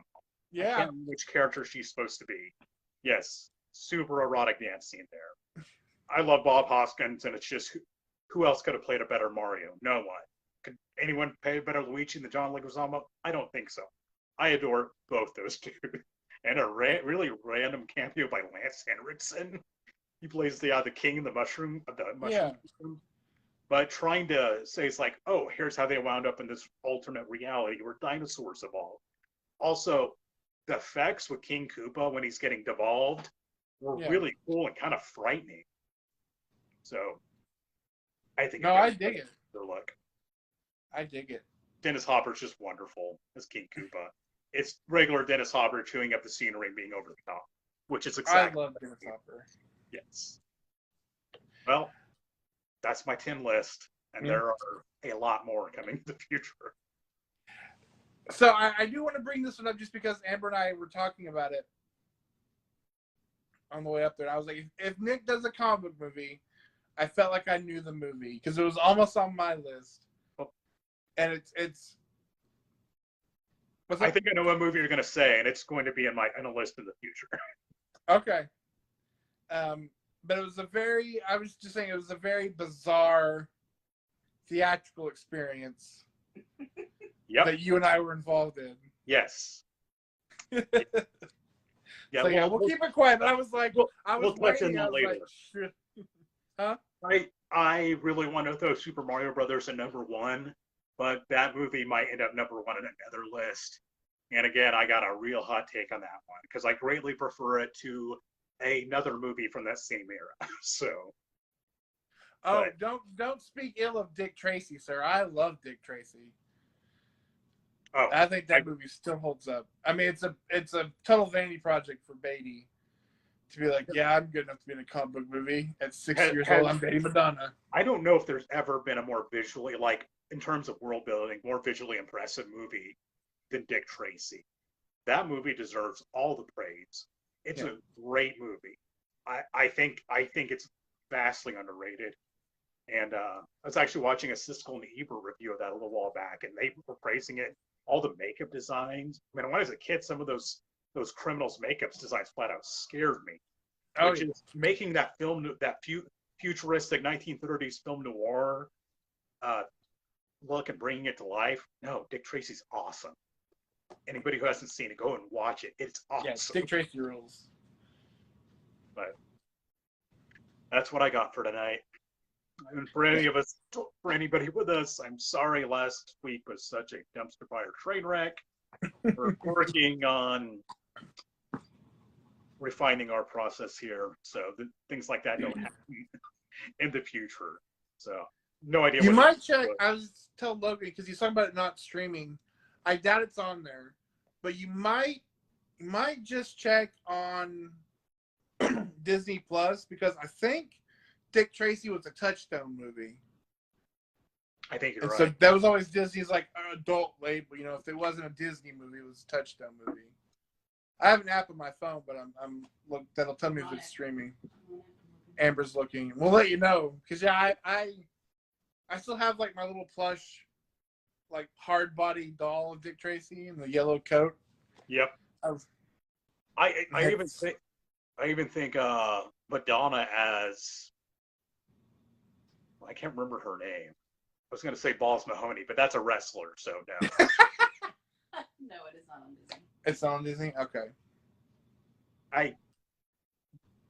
Yeah. I can't remember which character she's supposed to be. Yes, super erotic dance scene there. I love Bob Hoskins, and it's just who else could have played a better Mario? No one. Could anyone play a better Luigi than John Leguizamo? I don't think so. I adore both those two. And a really random cameo by Lance Henriksen. He plays the king of the mushroom system. But trying to say it's like, oh, here's how they wound up in this alternate reality where dinosaurs evolved. Also, the effects with King Koopa when he's getting devolved were really cool and kind of frightening. So, I think I dig it. Their look. I dig it. Dennis Hopper's just wonderful as King Koopa. It's regular Dennis Hopper chewing up the scenery and being over the top, which is exactly. I love Dennis Hopper. Yes. Well, that's my 10 list, and there are a lot more coming in the future. So I do want to bring this one up just because Amber and I were talking about it on the way up there. And I was like, if Nick does a comic book movie, I felt like I knew the movie because it was almost on my list. And it's. I think I know what movie you're going to say, and it's going to be in a list in the future. Okay. But it was I was just saying it was a very bizarre theatrical experience that you and I were involved in. Yes. We'll keep it quiet, but I was like, we'll touch on that later. Like, huh? I really want to throw Super Mario Brothers at number 1, but that movie might end up number 1 on another list. And again, I got a real hot take on that one because I greatly prefer it to another movie from that same era. So. Don't speak ill of Dick Tracy, sir. I love Dick Tracy. Oh, I think that movie still holds up. I mean, it's a total vanity project for Beatty to be like, yeah, I'm good enough to be in a comic book movie. At 6 years old, I'm dating Madonna. I don't know if there's ever been a more visually, like in terms of world building, more visually impressive movie than Dick Tracy. That movie deserves all the praise. It's a great movie. I think it's vastly underrated. And I was actually watching a Siskel and Ebert review of that a little while back, and they were praising it. All the makeup designs. I mean, when I was a kid, some of those criminals' makeup designs flat out scared me. Oh, Which is making that film, that futuristic 1930s film noir look and bringing it to life. No, Dick Tracy's awesome. Anybody who hasn't seen it, go and watch it. It's awesome. yeah, Dick Tracy rules. But that's what I got for tonight. And for any of us, for anybody with us, I'm sorry last week was such a dumpster fire train wreck. We're working on refining our process here, so things like that don't happen in the future. So no idea. You might check. I was telling Logan because he's talking about it not streaming. I doubt it's on there, but you might just check on Disney Plus because I think Dick Tracy was a Touchstone movie. I think you're and right. So that was always Disney's like adult label. You know, if it wasn't a Disney movie, it was a Touchstone movie. I have an app on my phone, but I'm look that'll tell me if it's streaming. Amber's looking. We'll let you know because yeah, I still have like my little plush, like hard body doll of Dick Tracy in the yellow coat. Yep. I even think Madonna as, I can't remember her name. I was going to say Balls Mahoney, but that's a wrestler, so no. No, it is not on Disney. It's not on Disney? Okay.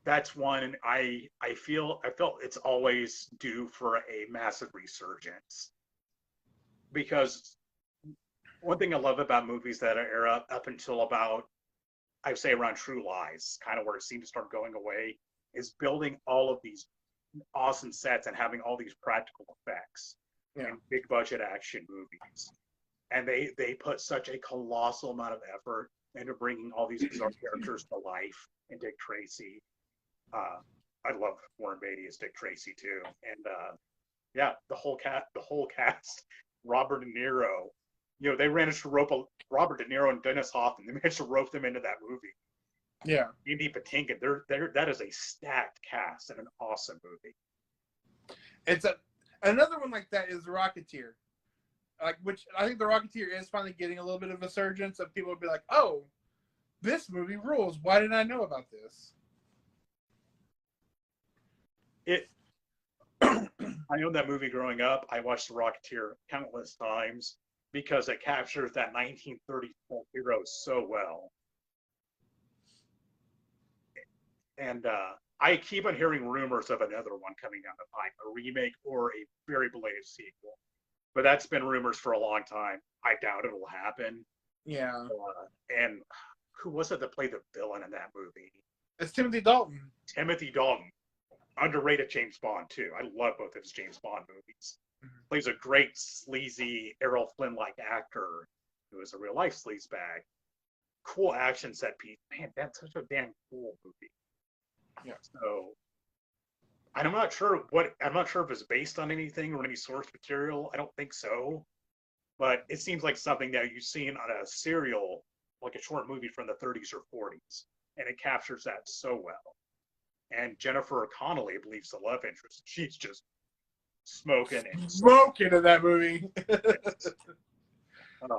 That's one I felt it's always due for a massive resurgence. Because one thing I love about movies that are up until about, I'd say around True Lies, kind of where it seemed to start going away, is building all of these awesome sets and having all these practical effects and big budget action movies. And they put such a colossal amount of effort into bringing all these bizarre characters to life in Dick Tracy. I love Warren Beatty as Dick Tracy too. And yeah, the whole cast, Robert De Niro, you know, they managed to rope Robert De Niro and Dennis Hoffman. They managed to rope them into that movie. Yeah. Andy Patinkin, that is a stacked cast and an awesome movie. It's another one like that is The Rocketeer. Like, which I think The Rocketeer is finally getting a little bit of a surge, so people will be like, oh, this movie rules. Why didn't I know about this? I owned that movie growing up. I watched The Rocketeer countless times because it captures that 1930s hero so well. And I keep on hearing rumors of another one coming down the pipe, a remake or a very belated sequel. But that's been rumors for a long time. I doubt it'll happen. Yeah. And who was it that played the villain in that movie? It's Timothy Dalton. Timothy Dalton. Underrated James Bond, too. I love both of his James Bond movies. Mm-hmm. Plays a great, sleazy, Errol Flynn-like actor who is a real-life sleazebag. Cool action set piece. Man, that's such a damn cool movie. Yeah. So, I'm not sure if it's based on anything or any source material. I don't think so. But it seems like something that you've seen on a serial, like a short movie from the 30s or 40s. And it captures that so well. And Jennifer Connelly, I believe, is the love interest. She's just smoking in that movie.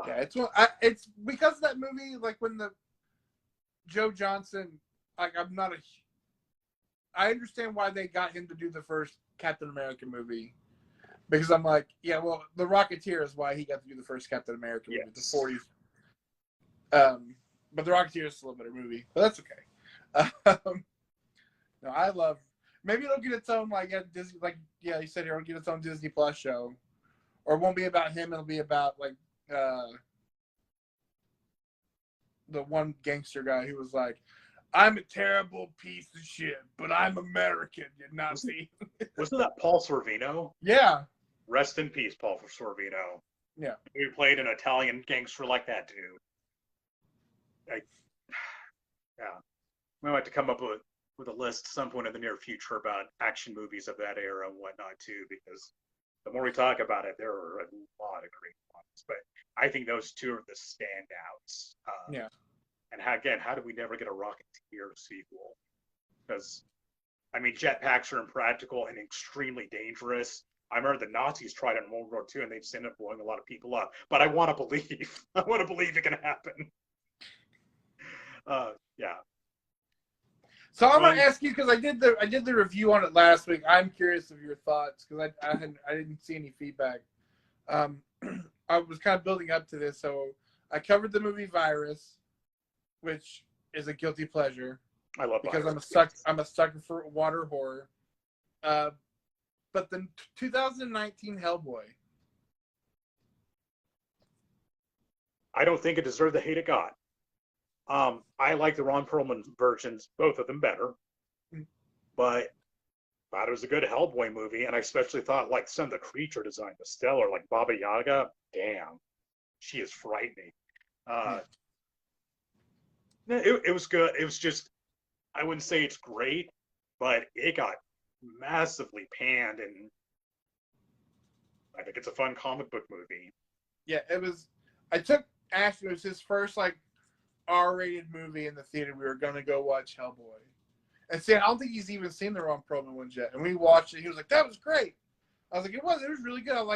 Yeah, it's because of that movie. Like when the Joe Johnson, like I understand why they got him to do the first Captain America movie, because I'm like, yeah, well, The Rocketeer is why he got to do the first Captain America movie, the 40s. But The Rocketeer is still a better movie, but that's okay. No, I love. Maybe it'll get its own Disney, you said here, it'll get its own Disney Plus show, or it won't be about him. It'll be about the one gangster guy who was like, "I'm a terrible piece of shit, but I'm American, you Nazi." Wasn't that Paul Sorvino? Yeah. Rest in peace, Paul Sorvino. Yeah. He played an Italian gangster like that dude. Yeah. We might have to come up with a list at some point in the near future about action movies of that era and whatnot too, because the more we talk about it, there are a lot of great ones. But I think those two are the standouts. Yeah. And how did we never get a Rocketeer sequel? Because I mean, jetpacks are impractical and extremely dangerous. I remember the Nazis tried it in World War II, and they just ended up blowing a lot of people up. But I want to believe. I want to believe it can happen. Yeah. So I'm gonna ask you because I did the review on it last week. I'm curious of your thoughts because I didn't see any feedback. I was kind of building up to this, so I covered the movie Virus, which is a guilty pleasure. I love because Virus. I'm a sucker for water horror. But the 2019 Hellboy. I don't think it deserved the hate it got. I like the Ron Perlman versions, both of them better. But thought it was a good Hellboy movie, and I especially thought like some of the creature design was stellar, like Baba Yaga. Damn, she is frightening. It was good. It was just, I wouldn't say it's great, but it got massively panned, and I think it's a fun comic book movie. Yeah, it was. I took Ashton. It was his first like R-rated movie in the theater. We were gonna go watch Hellboy, and see, I don't think he's even seen the Ron Perlman ones yet. And we watched it. He was like, "That was great." I was like, "It was. It was really good." I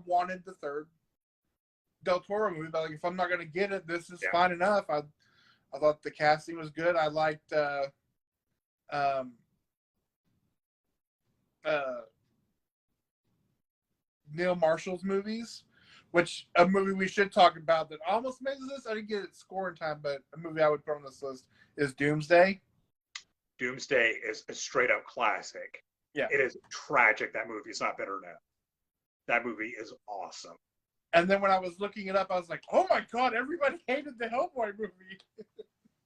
wanted the third Del Toro movie, but like, if I'm not gonna get it, this is fine enough. I thought the casting was good. I liked Neil Marshall's movies, which a movie we should talk about that almost made this. I didn't get its score in time, but a movie I would put on this list is Doomsday. Doomsday is a straight up classic. Yeah. It is tragic that movie is not better known. That movie is awesome. And then when I was looking it up, I was like, oh my God, everybody hated the Hellboy movie.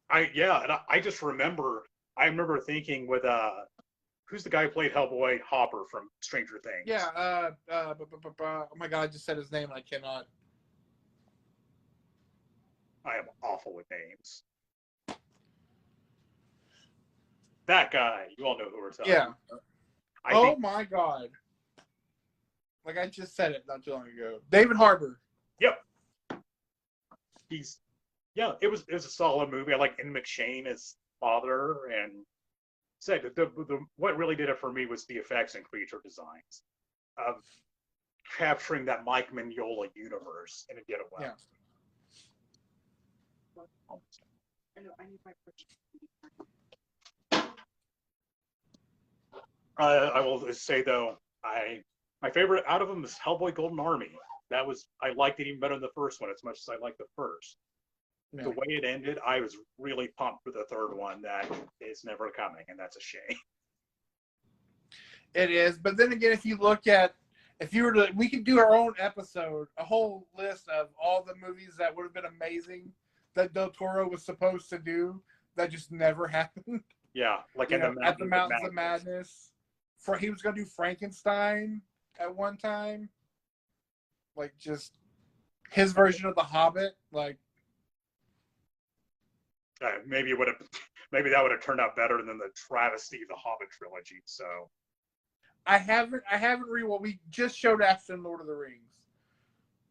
I just remember, thinking with, who's the guy who played Hellboy? Hopper from Stranger Things. Yeah. Oh my God, I just said his name and I cannot. I am awful with names. That guy, you all know who we're talking about. Yeah. My God. Like I just said it not too long ago. David Harbour. Yep. It was a solid movie. I like Ian McShane as father, and said what really did it for me was the effects and creature designs of capturing that Mike Mignola universe, and it did it well. Yeah. I will say though, my favorite out of them is Hellboy Golden Army. I liked it even better than the first one, as much as I liked the first. Yeah. The way it ended, I was really pumped for the third one that is never coming, and that's a shame. It is, but then again, we could do our own episode, a whole list of all the movies that would have been amazing that Del Toro was supposed to do that just never happened. Yeah, like at the Mountains of Madness. He was going to do Frankenstein at one time. Like, just his version of The Hobbit. Like, maybe that would have turned out better than the travesty of the Hobbit trilogy. So, I haven't rewatched. We just showed Ashton Lord of the Rings.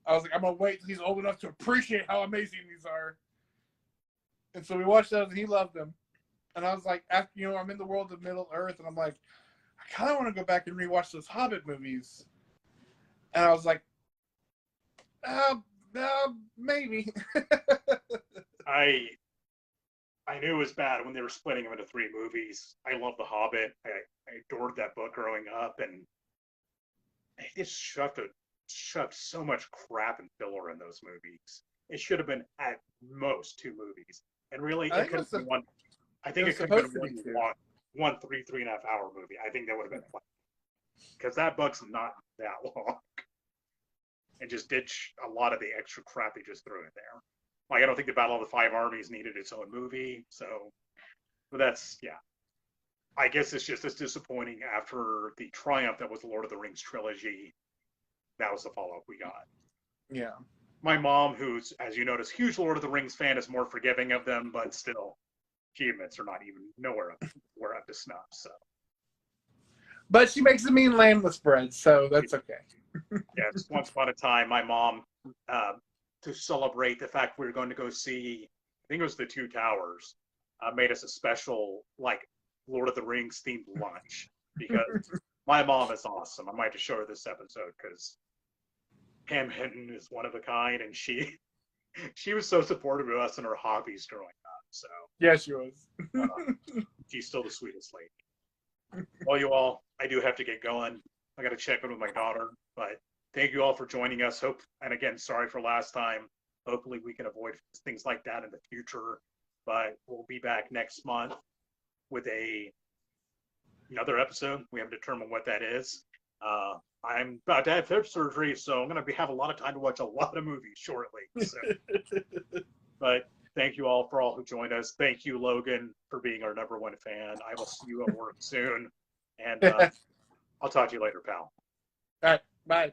I was like, I'm gonna wait till he's old enough to appreciate how amazing these are. And so we watched those, and he loved them. And I was like, after I'm in the world of Middle Earth, and I'm like, I kind of want to go back and rewatch those Hobbit movies. And I was like, maybe. I knew it was bad when they were splitting them into 3 movies. I love The Hobbit. I adored that book growing up, and they just shoved so much crap and filler in those movies. It should have been at most 2 movies, and really it could have been one. I think it could have been one 3.5 hour movie. I think that would have been fun, because that book's not that long, and just ditch a lot of the extra crap they just threw in there. Like, I don't think the Battle of the Five Armies needed its own movie, but that's, yeah. I guess it's just as disappointing after the triumph that was the Lord of the Rings trilogy. That was the follow-up we got. Yeah. My mom, who's, as you notice, huge Lord of the Rings fan, is more forgiving of them, but still, achievements are not even nowhere up to snuff, so. But she makes them mean lambless bread, so that's okay. Yes, once upon a time, my mom, to celebrate the fact we were going to go see, I think it was the Two Towers, made us a special, like, Lord of the Rings themed lunch because my mom is awesome. I might have to show her this episode because Pam Hinton is one of a kind, and she was so supportive of us and our hobbies growing up. So yeah, she was. She's still the sweetest lady. Well, you all, I do have to get going. I got to check in with my daughter, but thank you all for joining us. And again, sorry for last time. Hopefully we can avoid things like that in the future, but we'll be back next month with another episode. We haven't determined what that is. I'm about to have hip surgery, so I'm going to have a lot of time to watch a lot of movies shortly. So. But thank you all for all who joined us. Thank you, Logan, for being our #1 fan. I will see you at work soon, and I'll talk to you later, pal. All right, bye.